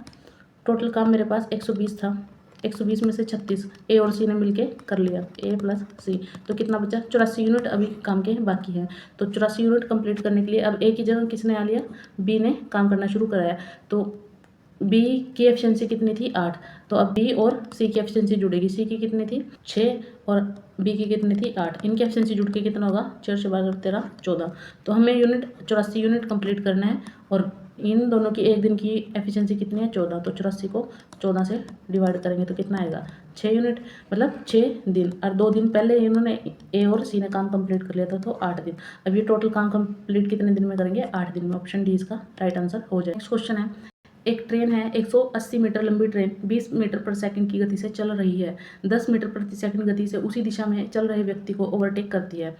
टोटल काम मेरे पास 120 था। 120 में से 36 ए और सी ने मिलके कर लिया, ए प्लस सी, तो कितना बचा, 84 यूनिट अभी काम के बाकी हैं। तो 84 यूनिट कंप्लीट करने के लिए अब ए की जगह किसने आ लिया, बी ने काम करना शुरू कराया। तो बी की एफिशिएंसी कितनी थी, 8, तो अब बी और सी की एफिशिएंसी जुड़ेगी। सी की कितनी थी, 6 और बी की कितनी थी, 8। इनकी एफिशिएंसी जुड़ के कितना होगा, 4 से 12 13 14। तो हमें यूनिट 84 यूनिट कंप्लीट करना है और इन दोनों की एक दिन की एफिशिएंसी कितनी है, 14। तो 84 को 14 से डिवाइड करेंगे तो कितना आएगा, 6 यूनिट, मतलब 6 दिन। और 2 दिन पहले इन्होंने ए और सी ने काम कंप्लीट कर लिया था, तो 8 दिन। अब ये टोटल काम कंप्लीट कितने दिन में करेंगे, 8 दिन में। ऑप्शन डी इसका राइट आंसर हो जाएगा। नेक्स्ट क्वेश्चन है, एक ट्रेन है, 180 मीटर लंबी ट्रेन 20 मीटर पर सेकंड की गति से चल रही है। 10 मीटर प्रति सेकंड गति से उसी दिशा में चल रहे व्यक्ति को ओवरटेक करती है।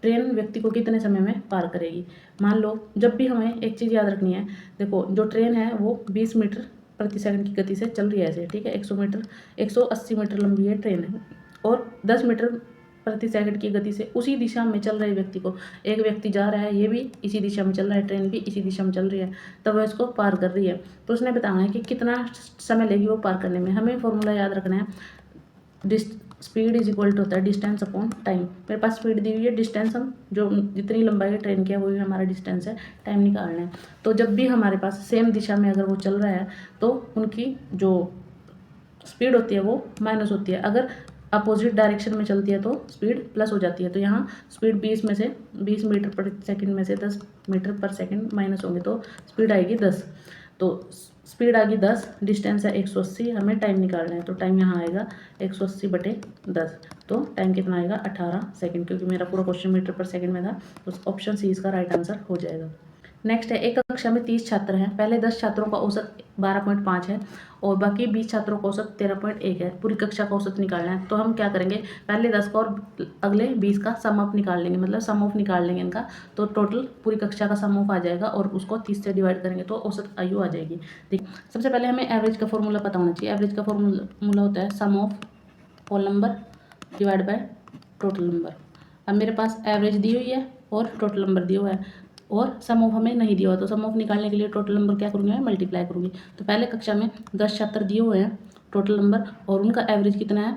ट्रेन व्यक्ति को कितने समय में पार करेगी। मान लो, जब भी हमें एक चीज़ याद रखनी है, देखो जो ट्रेन है वो 20 मीटर प्रति सेकंड की गति से चल रही है ऐसे, ठीक है। 180 मीटर लंबी है ट्रेन है और 10 मीटर प्रति सेकंड की गति से उसी दिशा में चल रहे व्यक्ति को, एक व्यक्ति जा रहा है, ये भी इसी दिशा में चल रहा है, ट्रेन भी इसी दिशा में चल रही है, तब वह इसको पार कर रही है। तो उसने बताना है कि कितना समय लेगी वो पार करने में। हमें फॉर्मूला याद रखना है, स्पीड इज इक्वल टू होता है डिस्टेंस अपॉन टाइम। मेरे पास स्पीड दी हुई है, डिस्टेंस हम जो जितनी लंबाई है ट्रेन की है वही हमारा डिस्टेंस है, टाइम निकालना है। तो जब भी हमारे पास सेम दिशा में अगर वो चल रहा है तो उनकी जो स्पीड होती है वो माइनस होती है। अगर अपोजिट डायरेक्शन में चलती है तो स्पीड प्लस हो जाती है। तो यहाँ स्पीड 20 में से 20 मीटर पर सेकंड में से 10 मीटर पर सेकंड माइनस होंगे तो स्पीड आएगी 10। तो स्पीड आ गई 10, डिस्टेंस है 180, हमें टाइम निकालना है। तो टाइम यहाँ आएगा 180/10, तो टाइम कितना आएगा 18 सेकंड, क्योंकि मेरा पूरा क्वेश्चन मीटर पर सेकंड में था। तो ऑप्शन सी इसका राइट आंसर हो जाएगा। नेक्स्ट है, एक कक्षा में 30 छात्र हैं, पहले 10 छात्रों का औसत 12.5 है और बाकी 20 छात्रों का औसत 13.1 है। पूरी कक्षा का औसत निकालना है। तो हम क्या करेंगे, पहले 10 का और अगले 20 का सम अप निकाल लेंगे, मतलब सम ऑफ निकाल लेंगे इनका। तो टोटल पूरी कक्षा का सम ऑफ आ जाएगा और उसको 30 से डिवाइड करेंगे तो औसत आयु आ जाएगी। देखिए, सबसे पहले हमें एवरेज का फॉर्मूला पता होना चाहिए। एवरेज का फॉर्मूला होता है sum of whole number divide by total number. अब मेरे पास एवरेज दी हुई है और टोटल नंबर दिया हुआ है और सम ऑफ हमें नहीं दिया हुआ, तो सम ऑफ निकालने के लिए टोटल नंबर क्या करूँगी, मैं मल्टीप्लाई करूँगी। तो पहले कक्षा में 10 छात्र दिए हुए हैं टोटल नंबर और उनका एवरेज कितना है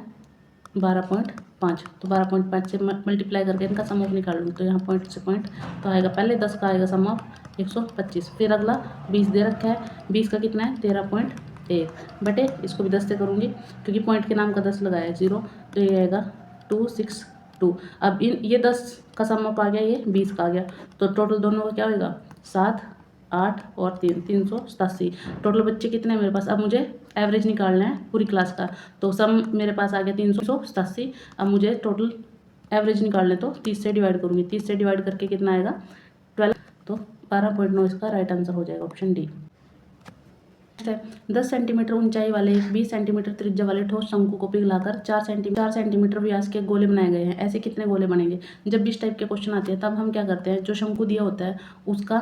12.5, तो 12.5 से मल्टीप्लाई करके इनका सम ऑफ निकाल लूँगी। तो यहाँ पॉइंट से पॉइंट तो आएगा, पहले 10 का आएगा सम ऑफ 125, फिर अगला 20 दे रखा है, 20 का कितना है 13.1 बटे इसको भी 10 से करूँगी क्योंकि पॉइंट के नाम का 10 लगाया है 0, तो ये आएगा 262। अब ये 10 का सम अप आ गया, ये 20 का आ गया, तो टोटल दोनों का क्या होगा 7, 8 और 3, 387। टोटल बच्चे कितने हैं मेरे पास। अब मुझे एवरेज निकालना है पूरी क्लास का, तो सम मेरे पास आ गया 387। अब मुझे टोटल एवरेज निकालना है तो 30 से डिवाइड करूँगी, 30 से डिवाइड करके कितना आएगा 12, तो 12.9 इसका राइट आंसर हो जाएगा, ऑप्शन डी। 10 सेंटीमीटर ऊंचाई वाले 20 सेंटीमीटर त्रिज्या वाले ठोस शंकु को पिघलाकर 4 सेंटीमीटर व्यास के गोले बनाए गए हैं। ऐसे कितने गोले बनेंगे? जब भी इस टाइप के क्वेश्चन आते हैं तब हम क्या करते हैं, जो शंकु दिया होता है उसका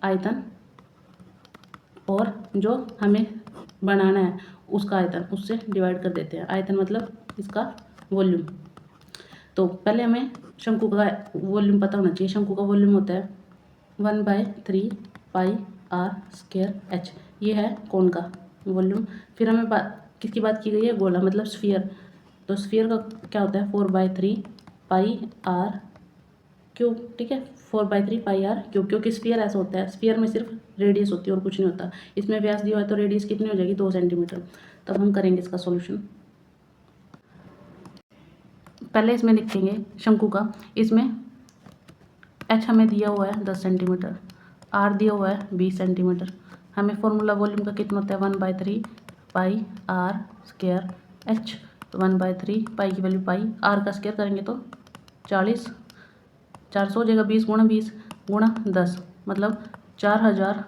आयतन और जो हमें बनाना है उसका आयतन, उससे डिवाइड कर देते हैं। आयतन मतलब इसका वॉल्यूम। तो पहले हमें शंकु का वॉल्यूम पता होना चाहिए। शंकु का वॉल्यूम होता है 1/3 पाई r स्क्वायर h। ये है कोन का वॉल्यूम। फिर हमें किसकी बात की गई है? गोला मतलब स्फीयर। तो स्फीयर का क्या होता है? 4/3 पाई r क्यूब। ठीक है, 4/3 पाई r क्यूब। क्योंकि स्फीयर ऐसा होता है, स्फीयर में सिर्फ रेडियस होती है और कुछ नहीं होता। इसमें व्यास दिया हुआ है तो रेडियस कितनी हो जाएगी? 2 सेंटीमीटर। तब हम करेंगे इसका सॉल्यूशन। पहले इसमें लिखेंगे शंकु का। इसमें h हमें दिया हुआ है 10 सेंटीमीटर, r दिया हुआ है 20 सेंटीमीटर। हमें फॉर्मूला वॉल्यूम का कितना होता है? 1/3 पाई r स्क्वायर h। तो 1/3 पाई की वैल्यू पाई, r का स्क्वायर करेंगे तो 40, 400 हो जाएगा। 20 गुणा 20 गुणा 10 मतलब 4000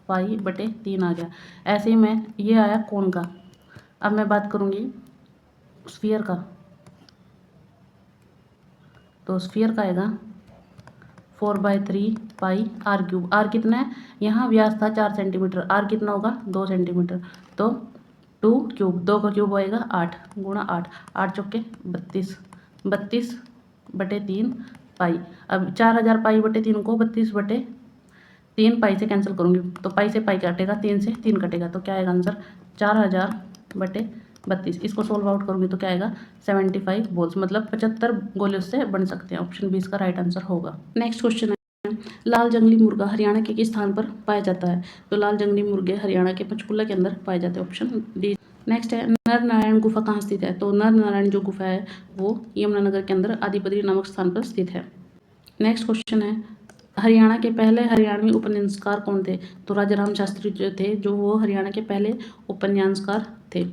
पाई बटे 3 आ गया। ऐसे ही मैं ये आया कोण का। अब मैं बात करूँगी स्फीयर का। तो स्फीयर का आएगा 4/3 पाई r क्यूब। r कितना है? यहाँ व्यास था 4 सेंटीमीटर, r कितना होगा? 2 सेंटीमीटर। तो 2 क्यूब, 2 का क्यूब होएगा 8 गुणा 8, 8 चौके 32, 32 बटे 3 पाई। अब 4000 पाई बटे 3 को 32/3 पाई से कैंसिल करूँगी तो पाई से पाई काटेगा, 3 से 3 कटेगा। तो क्या आएगा आंसर? 4000 बटे 32। इसको सोल्व आउट करूँगी तो क्या आएगा? 75 बॉल्स, मतलब 75 गोले उससे बन सकते हैं। ऑप्शन बी इसका राइट आंसर होगा। नेक्स्ट क्वेश्चन है, लाल जंगली मुर्गा हरियाणा के किस स्थान पर पाया जाता है? तो लाल जंगली मुर्गे हरियाणा के पंचकुला के अंदर पाए जाते हैं, ऑप्शन डी। नेक्स्ट है, नर नारायण गुफा कहाँ स्थित है? तो नर नारायण जो गुफा है वो यमुनानगर के अंदर आदिबद्री नामक स्थान पर स्थित है। नेक्स्ट क्वेश्चन है, हरियाणा के पहले हरियाणवी उपन्यासकार कौन थे? तो राजा राम शास्त्री जो थे, जो वो हरियाणा के पहले उपन्यासकार थे।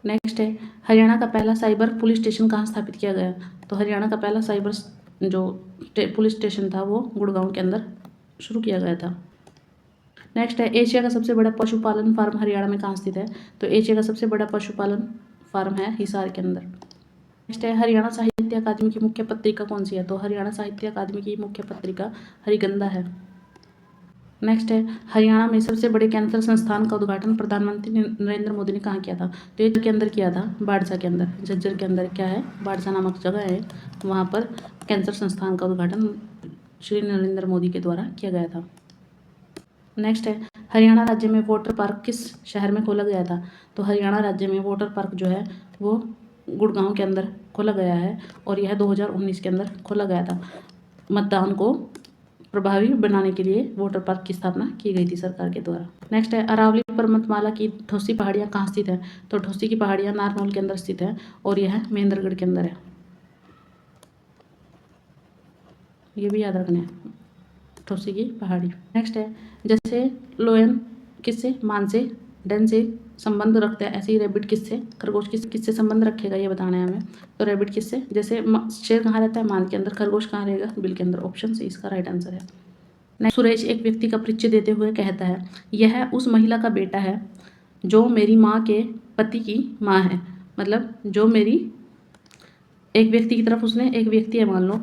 नेक्स्ट है, हरियाणा का पहला साइबर पुलिस स्टेशन कहाँ स्थापित किया गया? तो हरियाणा का पहला साइबर जो पुलिस स्टेशन था वो गुड़गांव के अंदर शुरू किया गया था। नेक्स्ट है, एशिया का सबसे बड़ा पशुपालन फार्म हरियाणा में कहाँ स्थित है? तो एशिया का सबसे बड़ा पशुपालन फार्म है हिसार के अंदर। नेक्स्ट है, हरियाणा साहित्य अकादमी की मुख्य पत्रिका कौन सी है? तो हरियाणा साहित्य अकादमी की मुख्य पत्रिका हरिगंधा है। नेक्स्ट है, हरियाणा में सबसे बड़े कैंसर संस्थान का उद्घाटन प्रधानमंत्री नरेंद्र मोदी ने कहाँ किया था? तो ये के अंदर किया था, बाड़सा के अंदर। झज्जर के अंदर क्या है? बाड़सा नामक जगह है, वहाँ पर कैंसर संस्थान का उद्घाटन श्री नरेंद्र मोदी के द्वारा किया गया था। नेक्स्ट है, हरियाणा राज्य में वाटर पार्क किस शहर में खोला गया था? तो हरियाणा राज्य में वाटर पार्क जो है वो गुड़गांव के अंदर खोला गया है और यह 2019 के अंदर खोला गया था। मतदान को प्रभावी बनाने के लिए वाटर पार्क की स्थापना की गई थी सरकार के द्वारा। नेक्स्ट है, अरावली पर्वतमाला की ठोसी पहाड़ियाँ कहाँ स्थित है? तो ठोसी की पहाड़ियाँ नारनौल के अंदर स्थित है और यह महेंद्रगढ़ के अंदर है। ये भी याद रखना है, ठोसी की पहाड़ी। नेक्स्ट है, जैसे लोयन किससे? मान से, डन से संबंध रखता है, ऐसे ही रैबिट किससे? खरगोश किससे संबंध रखेगा ये बताना है हमें। तो रैबिट किससे? जैसे शेर कहाँ रहता है? मान के अंदर। खरगोश कहाँ रहेगा? बिल के अंदर। ऑप्शन सी इसका राइट आंसर है। नेक्स्ट, सुरेश एक व्यक्ति का परिचय देते हुए कहता है, यह उस महिला का बेटा है जो मेरी माँ के पति की माँ है। मतलब जो मेरी, एक व्यक्ति की तरफ उसने, एक व्यक्ति है मान लो,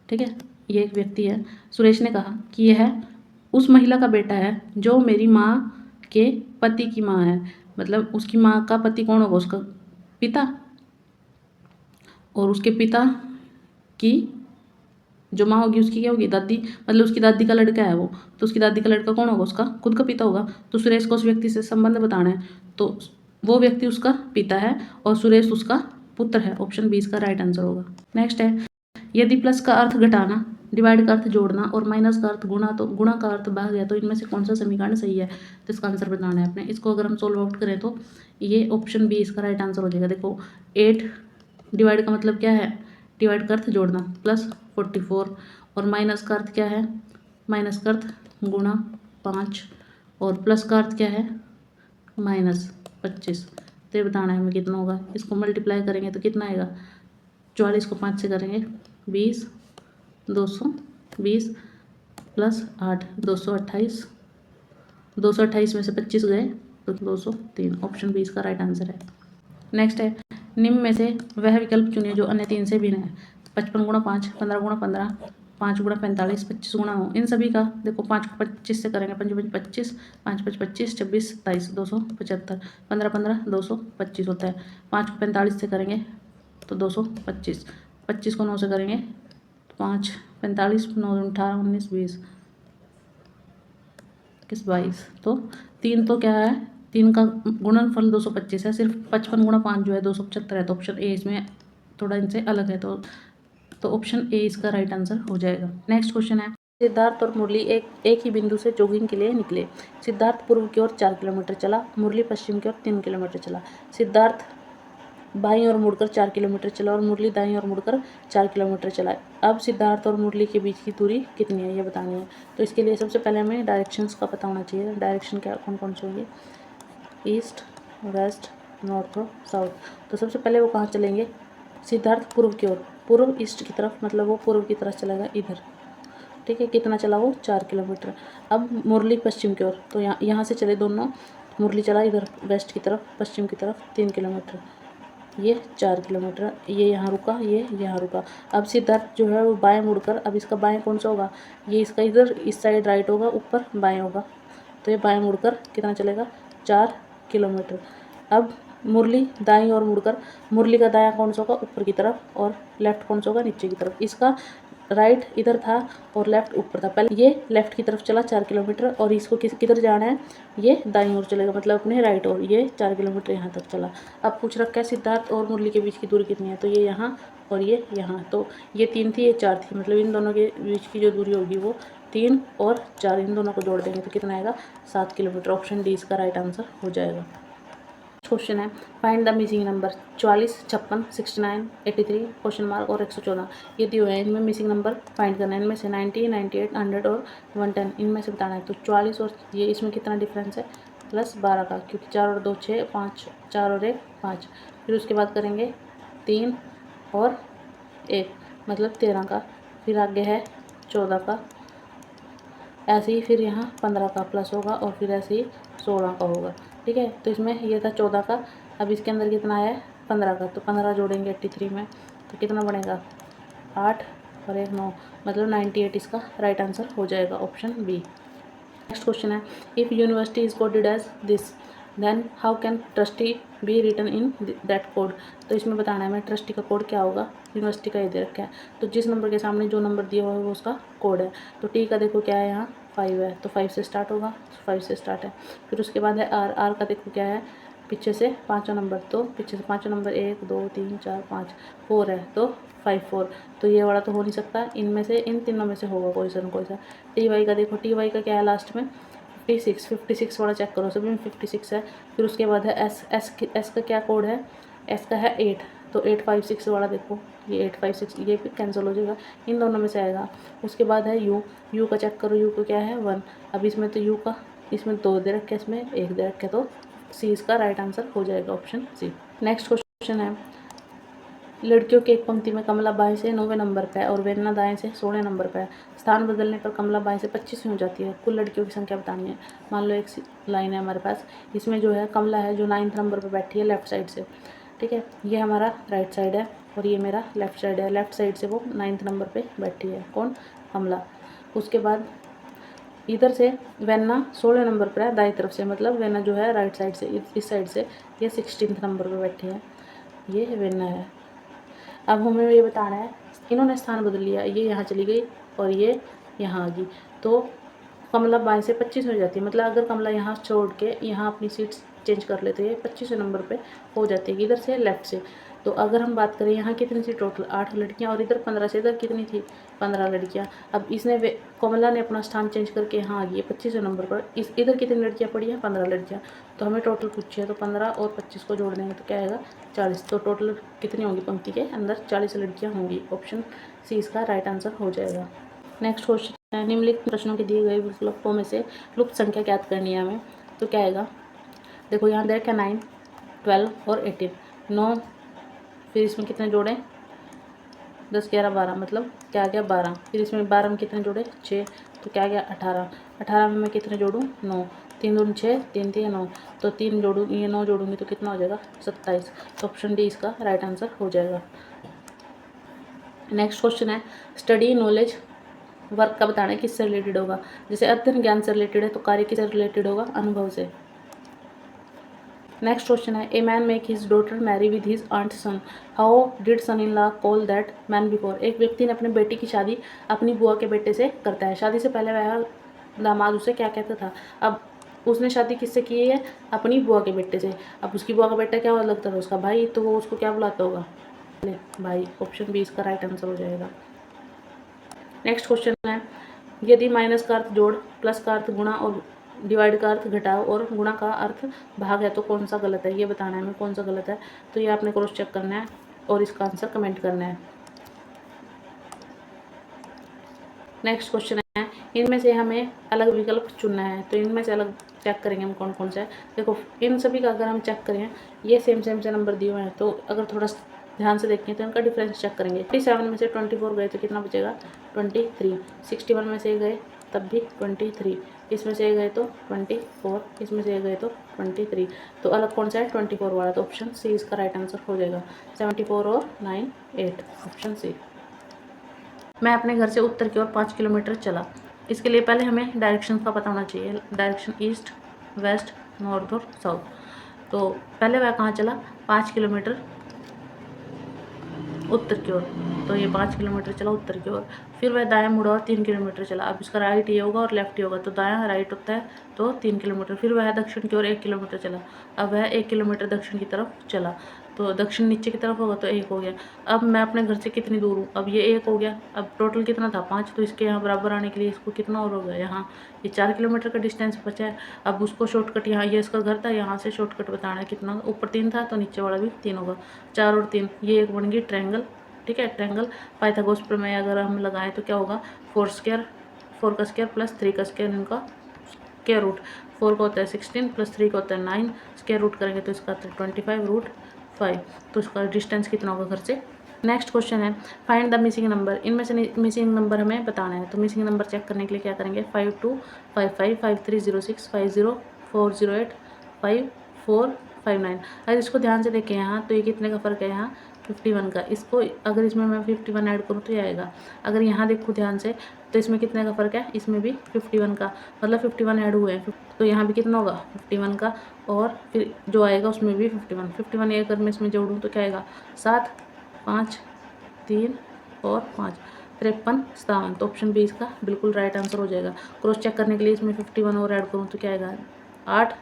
ठीक है, ये एक व्यक्ति है। सुरेश ने कहा कि यह उस महिला का बेटा है जो मेरी माँ के पति की माँ है। मतलब उसकी माँ का पति कौन होगा? उसका पिता। और उसके पिता की जो माँ होगी उसकी क्या होगी? दादी। मतलब उसकी दादी का लड़का है वो, तो उसकी दादी का लड़का कौन होगा? उसका खुद का पिता होगा। तो सुरेश को उस व्यक्ति से संबंध बताना है, तो वो व्यक्ति उसका पिता है और सुरेश उसका पुत्र है। ऑप्शन बी इसका राइट आंसर होगा। नेक्स्ट है, यदि प्लस का अर्थ घटाना, डिवाइड का अर्थ जोड़ना और माइनस का अर्थ गुणा, तो गुणा का अर्थ भाग है, तो इनमें से कौन सा समीकरण सही है? तो इसका आंसर बताना है अपने। इसको अगर हम सोल्व आउट करें तो ये ऑप्शन बी इसका राइट आंसर हो जाएगा। देखो 8 डिवाइड का मतलब क्या है? डिवाइड का अर्थ जोड़ना, प्लस 44, और माइनस का अर्थ क्या है? माइनस का अर्थ गुणा 5, और प्लस का अर्थ क्या है? माइनस 25। तो ये बताना है हमें कितना होगा। इसको मल्टीप्लाई करेंगे तो कितना आएगा? 44 को 5 से करेंगे 20, 220 प्लस 8 228, 228 में से 25 गए तो 203। ऑप्शन बी इसका राइट आंसर है। नेक्स्ट है, निम्न में से वह विकल्प चुनिए जो अन्य 3 से भिन्न है। 55 गुणा 5, 15 गुणा 15, 5 गुणा 45, 25 गुणा 9। इन सभी का देखो 5 को 25 से करेंगे, 5 5 25, 5 5 25, 26 27, 275, 15 15 225 होता है। 5 को 45 से करेंगे तो 225, 25 को 9 से करेंगे 5 45, 9 18 19 20 22। तो 3 तो क्या है, 3 का गुणनफल 225 है। सिर्फ 55 गुणा 5 जो है 275 है। तो ऑप्शन ए इसमें थोड़ा इनसे अलग है। तो ऑप्शन ए इसका राइट आंसर हो जाएगा। नेक्स्ट क्वेश्चन है, सिद्धार्थ और मुरली एक ही बिंदु से जॉगिंग के लिए निकले। सिद्धार्थ पूर्व की ओर 4 किलोमीटर चला, मुरली पश्चिम की ओर 3 किलोमीटर चला। सिद्धार्थ बाईं ओर मुड़कर 4 किलोमीटर चला और मुरली दाईं ओर मुड़कर 4 किलोमीटर चला। अब सिद्धार्थ और मुरली के बीच की दूरी कितनी है ये बतानी है। तो इसके लिए सबसे पहले हमें डायरेक्शंस का पता होना चाहिए। डायरेक्शन क्या कौन कौन से होंगे, ईस्ट वेस्ट नॉर्थ और साउथ। तो सबसे पहले वो कहाँ चलेंगे, सिद्धार्थ पूर्व की ओर, पूर्व ईस्ट की तरफ, मतलब वो पूर्व की तरफ चलेगा इधर। ठीक है, कितना चला वो 4 किलोमीटर। अब मुरली पश्चिम की ओर, तो यहाँ से चले दोनों। मुरली चला इधर वेस्ट की तरफ, पश्चिम की तरफ 3 किलोमीटर, ये 4 किलोमीटर। ये यहाँ रुका, ये यहाँ रुका। अब सिद्धार्थ जो है वो बाएं मुड़कर, अब इसका बाएं कौन सा होगा, ये इसका इधर इस साइड राइट होगा, ऊपर बाएं होगा। तो ये बाएं मुड़कर कितना चलेगा 4 किलोमीटर। अब मुरली दाईं ओर मुड़कर, मुरली का दायां कौन सा होगा ऊपर की तरफ, और लेफ्ट कौन सा होगा नीचे की तरफ। इसका राइट इधर था और लेफ्ट ऊपर था। पहले ये लेफ्ट की तरफ चला 4 किलोमीटर, और इसको किधर जाना है, ये दाईं ओर चलेगा, मतलब अपने राइट ओर। ये 4 किलोमीटर यहाँ तक चला। अब पूछ रखा है सिद्धार्थ और मुरली के बीच की दूरी कितनी है। तो ये यहाँ और ये यहाँ। तो ये 3 थी, ये 4 थी, मतलब इन दोनों के बीच की जो दूरी होगी वो 3 और 4, इन दोनों को जोड़ देंगे तो कितना आएगा 7 किलोमीटर। ऑप्शन डी इसका राइट आंसर हो जाएगा। क्वेश्चन है, find the missing number 44, 56, 69, 83 question mark और 114 ये दिए हुए हैं। इनमें मिसिंग नंबर फाइंड करना है। इनमें से 90, 98, 100 और 110 इनमें से बताना है। तो 44 और ये इसमें कितना डिफरेंस है, प्लस 12 का, क्योंकि 4 और 2 6, 5 4 और 1 5। फिर उसके बाद करेंगे 3 और 1, मतलब 13 का। फिर आगे है 14 का, ऐसे ही फिर यहाँ 15 का प्लस होगा, और फिर ऐसे ही 16 का होगा। ठीक है, तो इसमें ये था 14 का। अब इसके अंदर कितना है 15 का, तो 15 जोड़ेंगे 83 में तो कितना बनेगा 8 और 1 9, मतलब 98 इसका राइट आंसर हो जाएगा। Option B. नेक्स्ट क्वेश्चन है, if university is coded as this then how can trustee be written in that code. तो इसमें बताना है हमें ट्रस्टी का कोड क्या होगा। यूनिवर्सिटी का ये दे रखा है, तो जिस नंबर के सामने जो नंबर दिया हुआ है वो उसका कोड है। तो टी का देखो क्या है, यहाँ 5 है, तो 5 से स्टार्ट होगा, 5 से स्टार्ट है। फिर उसके बाद है आर, आर का देखो क्या है, पीछे से 5वां नंबर, तो पीछे से 5वां नंबर 1 2 3 4 5 4 है, तो 5 4। तो ये वाला तो हो नहीं सकता, इनमें से इन तीनों में से होगा कोई सा न कोई सा। टी वाई का देखो, टी वाई का क्या है लास्ट में 56 वाला चेक करो, सभी में 56 है। फिर उसके बाद है एस, एस का क्या कोड है, एस का है 8, तो 856 वाला देखो, ये 856 ये भी कैंसिल हो जाएगा, इन दोनों में से आएगा। उसके बाद है यू, यू का चेक करो, यू का क्या है 1। अब इसमें तो यू का इसमें 2 दे रखे, इसमें 1 दे रखे, तो सी इसका राइट आंसर हो जाएगा, ऑप्शन सी। नेक्स्ट क्वेश्चन है, लड़कियों की एक पंक्ति में कमला बाएं से 9वें नंबर पर है और वेन्ना दाएं से 16वें नंबर पर है। स्थान बदलने पर कमला बाएं से 25वीं हो जाती है। कुल लड़कियों की संख्या बतानी है। मान लो एक लाइन है हमारे पास, इसमें जो है कमला है जो 9th नंबर पर बैठी है लेफ्ट साइड से। ठीक है, ये हमारा राइट साइड है और ये मेरा लेफ्ट साइड है। लेफ्ट साइड से वो 9th नंबर पर बैठी है, कौन, कमला। उसके बाद इधर से वेन्ना 16वें नंबर पर है दाई तरफ से, मतलब वेन्ना जो है राइट साइड से, इस साइड से ये 16th नंबर पर बैठी है, ये वेन्ना है। अब हमें ये बताना है, इन्होंने स्थान बदल लिया, ये यहाँ चली गई और ये यहाँ आ गई, तो कमला बाएं से 25 हो जाती है। मतलब अगर कमला यहाँ छोड़ के यहाँ अपनी सीट चेंज कर लेते हैं, 25वें नंबर पे हो जाती है, इधर से लेफ्ट से। तो अगर हम बात करें यहाँ कितनी थी टोटल 8 लड़कियाँ, और इधर 15 से इधर कितनी थी 15 लड़कियाँ। अब इसने कमला ने अपना स्थान चेंज करके यहाँ आ गई है 25वें नंबर पर। इस इधर कितनी लड़कियाँ पड़ी हैं 15 लड़कियाँ, तो हमें टोटल पूछी है, तो 15 और 25 को जोड़ देंगे तो क्या आएगा 40। तो टोटल कितनी होंगी पंक्ति के अंदर 40 लड़कियाँ होंगी। ऑप्शन सी इसका राइट आंसर हो जाएगा। नेक्स्ट क्वेश्चन है, निम्नलिखित प्रश्नों के दिए गए विकल्पों में से लुप्त संख्या ज्ञात करनी है हमें। तो क्या आएगा, देखो यहाँ देखा 9, 12 और 18, 9, फिर इसमें कितने जोड़ें 10 11 12 मतलब क्या आ गया 12। फिर इसमें 12 में कितने जोड़े 6, तो क्या आ गया 18। 18 में मैं कितने जोड़ूँ 9, 3 दूनी 6, 3 3 9, तो 3 जोड़ूँ ये 9 जोड़ूंगी तो कितना हो जाएगा 27। तो ऑप्शन डी इसका राइट आंसर हो जाएगा। नेक्स्ट क्वेश्चन है स्टडी नॉलेज वर्क का बताना है किससे रिलेटेड होगा। जैसे अध्ययन ज्ञान से रिलेटेड है तो कार्य किससे रिलेटेड होगा, अनुभव से। नेक्स्ट क्वेश्चन है a man make his daughter marry with his aunt son, how did son in law call that man before. एक व्यक्ति ने अपनी बेटी की शादी अपनी बुआ के बेटे से करता है। शादी से पहले वह दामाद उसे क्या कहता था। अब उसने शादी किससे की है, अपनी बुआ के बेटे से। अब उसकी बुआ का बेटा क्या लगता था, उसका भाई, तो वो उसको क्या बुलाता होगा, भाई। ऑप्शन बी इसका राइट आंसर हो जाएगा। नेक्स्ट क्वेश्चन है यदि माइनस का अर्थ जोड़, प्लस का अर्थ गुणा और डिवाइड का अर्थ घटाव और गुणा का अर्थ भाग है तो कौन सा गलत है, ये बताना है हमें कौन सा गलत है। तो ये आपने क्रॉस चेक करना है और इसका आंसर कमेंट करना है। नेक्स्ट क्वेश्चन है इनमें से हमें अलग विकल्प चुनना है, तो इनमें से अलग चेक करेंगे हम कौन कौन सा है। देखो इन सभी का अगर हम चेक करें ये सेम से नंबर दिए हुए हैं, तो अगर थोड़ा ध्यान से देखें तो इनका डिफरेंस चेक करेंगे। 37 में से 24 गए तो कितना बचेगा 23। 61 में से गए तब भी 23, इसमें से गए तो 24, इसमें से गए तो 23, तो अलग कौन सा है 24 वाला। तो ऑप्शन सी इसका राइट आंसर हो जाएगा। 74 और 9 8, ऑप्शन सी। मैं अपने घर से उत्तर की ओर 5 किलोमीटर चला। इसके लिए पहले हमें डायरेक्शन का पता होना चाहिए, डायरेक्शन ईस्ट वेस्ट नॉर्थ और साउथ। तो पहले वह कहाँ चला 5 किलोमीटर उत्तर की ओर, तो ये 5 किलोमीटर चला उत्तर की ओर। फिर वह दायां मुड़ा और 3 किलोमीटर चला। अब इसका राइट ये होगा और लेफ्ट ये होगा, तो दायां राइट होता है तो 3 किलोमीटर। फिर वह दक्षिण की ओर 1 किलोमीटर चला। अब वह 1 किलोमीटर दक्षिण की तरफ चला, तो दक्षिण नीचे की तरफ होगा तो 1 हो गया। अब मैं अपने घर से कितनी दूर हूँ, अब ये 1 हो गया। अब टोटल कितना था 5, तो इसके यहाँ बराबर आने के लिए इसको कितना और हो गया, यहाँ ये 4 किलोमीटर का डिस्टेंस बचा है। अब उसको शॉर्टकट, यहाँ ये इसका घर था, यहाँ से शॉर्टकट बताना है कितना, ऊपर 3 था तो नीचे वाला भी 3 होगा। 4 और 3 ये एक बन गई ट्रायंगल, ठीक है। ट्रायंगल पाइथागोरस प्रमेय अगर हम लगाएं तो क्या होगा 4 स्क्वायर, 4 का स्क्वायर प्लस 3 का स्क्वायर, इनका स्क्वायर रूट। 4 का होता है 16 प्लस 3 का होता है 9, स्क्वायर रूट करेंगे तो इसका आता है 25 रूट 5, तो इसका डिस्टेंस कितना होगा घर से। नेक्स्ट क्वेश्चन है फाइंड द मिसिंग नंबर। इनमें से मिसिंग नंबर हमें बताना है, तो मिसिंग नंबर चेक करने के लिए क्या करेंगे 5255 5306 50408 5459। अगर इसको ध्यान से देखें यहाँ तो ये कितने का फ़र्क है, यहाँ 51 का। इसको अगर इसमें मैं 51 ऐड करूँ तो ये आएगा। अगर यहाँ देखूँ ध्यान से तो इसमें कितने का फ़र्क है, इसमें भी 51 का, मतलब 51 ऐड हुए हैं, तो यहाँ भी कितना होगा 51 का। और फिर जो आएगा उसमें भी 51 एक अगर मैं इसमें जोड़ूँ तो क्या आएगा 7 5 3 और 5 53 57, तो ऑप्शन बी इसका बिल्कुल राइट आंसर हो जाएगा। क्रॉस चेक करने के लिए इसमें 51 और ऐड करूँ तो क्या आएगा 8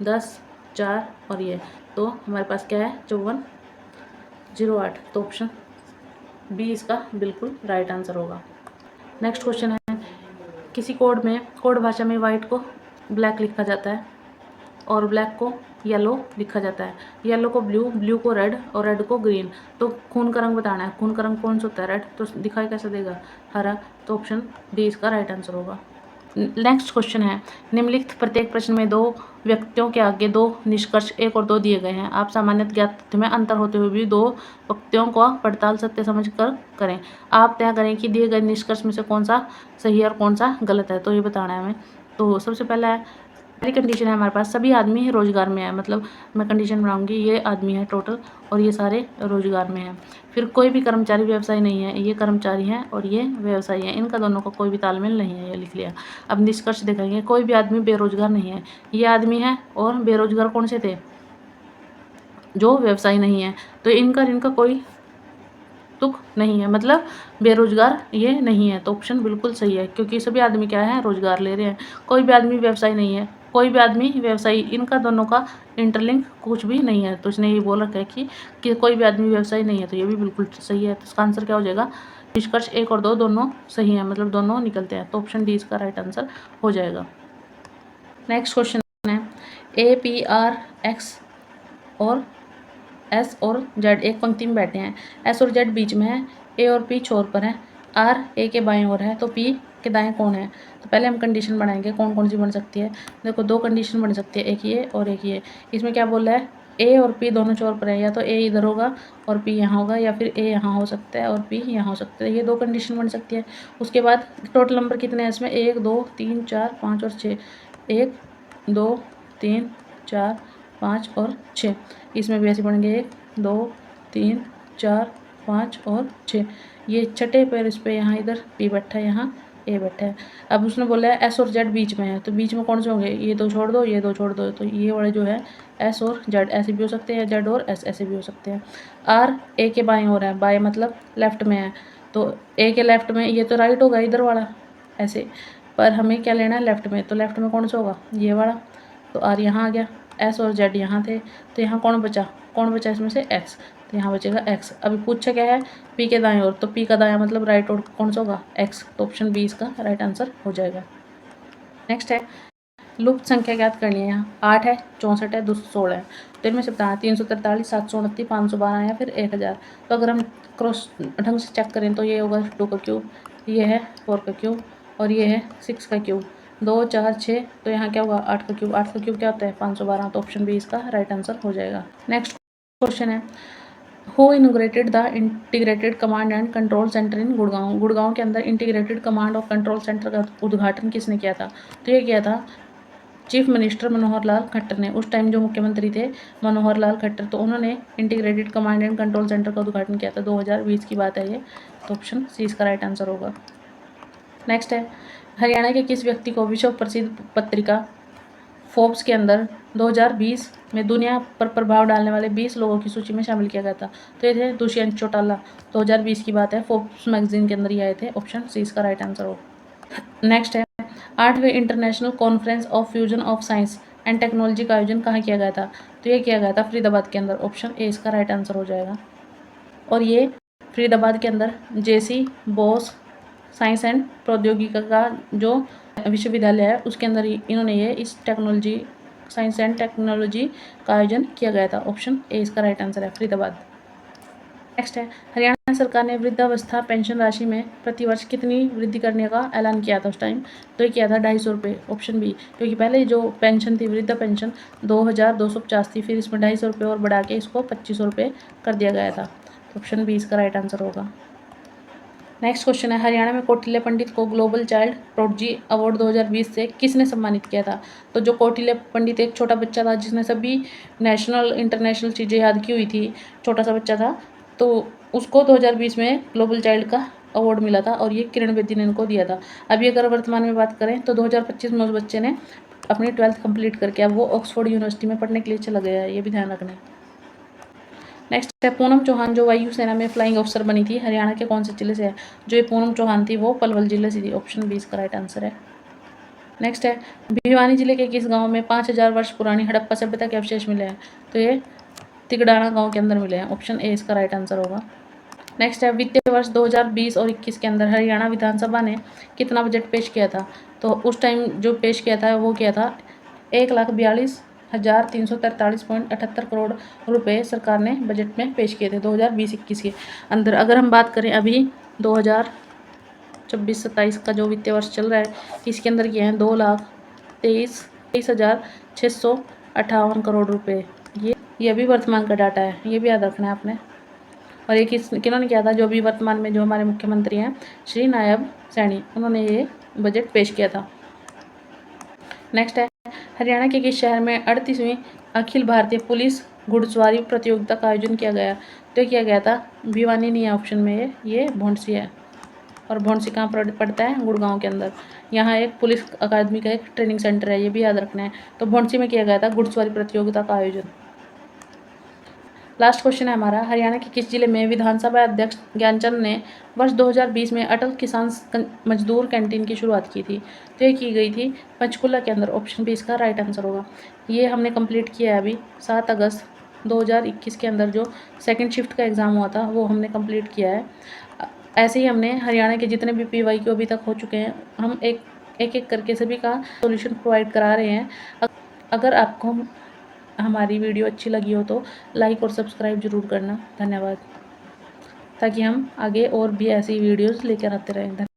10 4 और ये, तो हमारे पास क्या है 5408, तो ऑप्शन बी इसका बिल्कुल राइट आंसर होगा। नेक्स्ट क्वेश्चन है किसी कोड भाषा में वाइट को ब्लैक लिखा जाता है और ब्लैक को येलो लिखा जाता है, येलो को ब्लू, ब्लू को रेड और रेड को ग्रीन। तो खून का रंग बताना है, खून का रंग कौन सा होता है रेड, तो दिखाई कैसे देगा हरा, तो ऑप्शन डी इसका राइट आंसर होगा। नेक्स्ट क्वेश्चन है निम्नलिखित प्रत्येक प्रश्न में 2 व्यक्तियों के आगे 2 निष्कर्ष 1 और 2 दिए गए हैं। आप सामान्य ज्ञात तथ्य में अंतर होते हुए भी 2 व्यक्तियों का पड़ताल सत्य समझ कर करें। आप तय करें कि दिए गए निष्कर्ष में से कौन सा सही है और कौन सा गलत है, तो ये बताना है हमें। तो सबसे पहला है पहली कंडीशन है हमारे पास सभी आदमी रोजगार में है, मतलब मैं कंडीशन बनाऊंगी ये आदमी है टोटल और ये सारे रोजगार में हैं। फिर कोई भी कर्मचारी व्यवसायी नहीं है, ये कर्मचारी हैं और ये व्यवसायी हैं, इनका दोनों का कोई भी तालमेल नहीं है, ये लिख लिया। अब निष्कर्ष देखेंगे कोई भी आदमी बेरोजगार नहीं है, ये आदमी है और बेरोजगार कौन से थे जो व्यवसायी नहीं है, तो इनका कोई तुक नहीं है, मतलब बेरोजगार ये नहीं है, तो ऑप्शन बिल्कुल सही है क्योंकि सभी आदमी क्या है रोजगार ले रहे हैं। कोई भी आदमी व्यवसायी नहीं है, कोई भी आदमी व्यवसायी, इनका दोनों का इंटरलिंक कुछ भी नहीं है, तो इसने ये बोल रखा है कि कोई भी आदमी व्यवसायी नहीं है, तो ये भी बिल्कुल सही है। तो इसका आंसर क्या हो जाएगा निष्कर्ष 1 और 2 दोनों सही है, मतलब दोनों निकलते हैं, तो ऑप्शन डी इसका राइट आंसर हो जाएगा। नेक्स्ट क्वेश्चन है APRX और एस और जेड एक पंक्ति में बैठे हैं, एस और जेड बीच में है, ए और पी छोर पर है, आर ए के बाएं ओर है, तो पी के दाएं कौन है। तो पहले हम कंडीशन बनाएंगे कौन कौन सी बन सकती है। देखो 2 कंडीशन बन सकती है, एक ये और एक ये। इसमें क्या बोल रहा है ए और पी दोनों छोर पर है, या तो ए इधर होगा और पी यहाँ होगा, या फिर ए यहाँ हो सकता है और पी यहाँ हो सकता है। ये दो कंडीशन बन सकती है। उसके बाद टोटल नंबर कितने हैं इसमें, 1 2 3 4 5 और 6, 1 2 3 4 5 और 6। इसमें भी ऐसे बनेंगे 1 2 3 4 5 और 6। ये छठे पैर इस पर यहाँ इधर पी बैठा है, यहाँ ए बैठा है। अब उसने बोला है एस और जेड बीच में है, तो बीच में कौन से होंगे, ये दो छोड़ दो, ये दो छोड़ दो, तो ये वाले जो है एस और जेड ऐसे भी हो सकते हैं, जेड और एस ऐसे भी हो सकते हैं। आर ए के बाएं ओर है, बाएं मतलब लेफ्ट में है, तो ए के लेफ्ट में ये तो राइट होगा इधर वाला ऐसे, पर हमें क्या लेना है लेफ्ट में, तो लेफ्ट में कौन सा होगा ये वाला, तो आर यहाँ आ गया, एस और जेड यहाँ थे, तो यहाँ कौन बचा इसमें से एक्स, तो यहाँ बचेगा एक्स। अभी पूछा क्या है पी के दाएं ओर, तो पी का दायां मतलब राइट ओर कौन सा होगा एक्स, तो ऑप्शन बी इसका राइट आंसर हो जाएगा। नेक्स्ट है लुप्त संख्या ज्ञात करनी है। यहाँ 8 है, 64 है, 216 है, तो इनमें से बताना 343, 729, 512 या फिर 1000। तो अगर हम क्रॉस ढंग से चेक करें तो ये होगा 2 का क्यूब, ये है 4 का क्यूब और ये है 6 का क्यूब, 2 4 6, तो यहाँ क्या होगा 8 का क्यूब, 8 का क्यूब क्या होता है 512, तो ऑप्शन बी इसका राइट आंसर हो जाएगा। नेक्स्ट क्वेश्चन है who inaugurated the integrated command and control centre in Gurgaon. Gurgaon के अंदर इंटीग्रेटेड कमांड और कंट्रोल सेंटर का उद्घाटन किसने किया था, तो ये किया था चीफ मिनिस्टर मनोहर लाल खट्टर ने। उस टाइम जो मुख्यमंत्री थे मनोहर लाल खट्टर, तो उन्होंने integrated command and control centre का उद्घाटन किया था, 2020 की बात है ये, तो ऑप्शन सी इसका राइट आंसर होगा। नेक्स्ट है हरियाणा के किस व्यक्ति को विश्व प्रसिद्ध पत्रिका फोर्ब्स के अंदर 2020 में दुनिया पर प्रभाव डालने वाले 20 लोगों की सूची में शामिल किया गया था, तो ये थे दुष्यंत चौटाला, 2020 की बात है, फोर्ब्स मैगजीन के अंदर ये आए थे, ऑप्शन सी इसका राइट आंसर होगा। नेक्स्ट है 8वें international conference of fusion of science and technology का आयोजन कहाँ किया गया था, तो ये किया गया था फरीदाबाद के अंदर, ऑप्शन ए इसका राइट आंसर हो जाएगा। और ये फरीदाबाद के अंदर जेसी बोस साइंस एंड प्रौद्योगिकी का जो विश्वविद्यालय है उसके अंदर इन्होंने ये इस टेक्नोलॉजी साइंस एंड टेक्नोलॉजी का आयोजन किया गया था, ऑप्शन ए इसका राइट आंसर है फरीदाबाद। नेक्स्ट है हरियाणा सरकार ने वृद्धावस्था पेंशन राशि में प्रतिवर्ष कितनी वृद्धि करने का ऐलान किया था उस टाइम, तो ये किया था 250 रुपये, ऑप्शन बी, क्योंकि पहले जो पेंशन थी वृद्धा पेंशन 2250 थी, फिर इसमें 250 रुपये और बढ़ा के इसको 2500 रुपये कर दिया गया था, तो ऑप्शन बी इसका राइट आंसर होगा। नेक्स्ट क्वेश्चन है हरियाणा में कौटिल्य पंडित को ग्लोबल चाइल्ड प्रोडजी अवार्ड 2020 से किसने सम्मानित किया था, तो जो कौटिल्य पंडित एक छोटा बच्चा था जिसने सभी नेशनल इंटरनेशनल चीज़ें याद की हुई थी, छोटा सा बच्चा था, तो उसको 2020 में ग्लोबल चाइल्ड का अवार्ड मिला था और ये किरण बेदी ने इनको दिया था। अभी अगर वर्तमान में बात करें तो 2025 में उस बच्चे ने अपनी 12th कंप्लीट करके अब वो ऑक्सफोर्ड यूनिवर्सिटी में पढ़ने के लिए चला गया है, ये भी ध्यान रखना है। नेक्स्ट है पूनम चौहान जो वायुसेना में फ्लाइंग ऑफिसर बनी थी हरियाणा के कौन से जिले से है, जो ये पूनम चौहान थी वो पलवल जिले से थी, ऑप्शन बी इसका राइट आंसर है। नेक्स्ट है भिवानी जिले के किस गांव में 5000 वर्ष पुरानी हड़प्पा सभ्यता के अवशेष मिले हैं, तो ये तिगड़ाना गांव के अंदर मिले हैं, ऑप्शन ए इसका राइट आंसर होगा। नेक्स्ट है वित्तीय वर्ष 2020 और 21 के अंदर हरियाणा विधानसभा ने कितना बजट पेश किया था, तो उस टाइम जो पेश किया था वो किया था 1,42,343.78 करोड़ रुपए सरकार ने बजट में पेश किए थे 2020-21 के अंदर। अगर हम बात करें अभी 2024-27 का जो वित्तीय वर्ष चल रहा है इसके अंदर किए हैं 2,23,658 करोड़ रुपए, ये भी वर्तमान का डाटा है, ये भी याद रखना है आपने। और ये किन्होंने किया था, जो अभी वर्तमान में जो हमारे मुख्यमंत्री हैं श्री नायब सैनी, उन्होंने ये बजट पेश किया था। नेक्स्ट है हरियाणा के किस शहर में 38वीं अखिल भारतीय पुलिस घुड़सवारी प्रतियोगिता का आयोजन किया गया, तो किया गया था भिवानी नहीं है ऑप्शन में, ये भौंडसी है, और भौंडसी कहाँ पड़ता है गुड़गांव के अंदर। यहाँ एक पुलिस अकादमी का एक ट्रेनिंग सेंटर है, ये भी याद रखना है, तो भौंडसी में किया गया था घुड़सवारी प्रतियोगिता का आयोजन। लास्ट क्वेश्चन है हमारा हरियाणा के किस जिले में विधानसभा अध्यक्ष ज्ञानचंद ने वर्ष 2020 में अटल किसान मजदूर कैंटीन की शुरुआत की थी, तो ये की गई थी पंचकुला के अंदर, ऑप्शन बी इसका राइट आंसर होगा। ये हमने कंप्लीट किया है अभी 7 अगस्त 2021 के अंदर जो सेकंड शिफ्ट का एग्ज़ाम हुआ था वो हमने कंप्लीट किया है। ऐसे ही हमने हरियाणा के जितने भी PYQ अभी तक हो चुके हैं हम एक एक करके सभी का सॉल्यूशन प्रोवाइड करा रहे हैं। अगर आपको हमारी वीडियो अच्छी लगी हो तो लाइक और सब्सक्राइब जरूर करना, धन्यवाद, ताकि हम आगे और भी ऐसी वीडियोस लेकर आते रहें।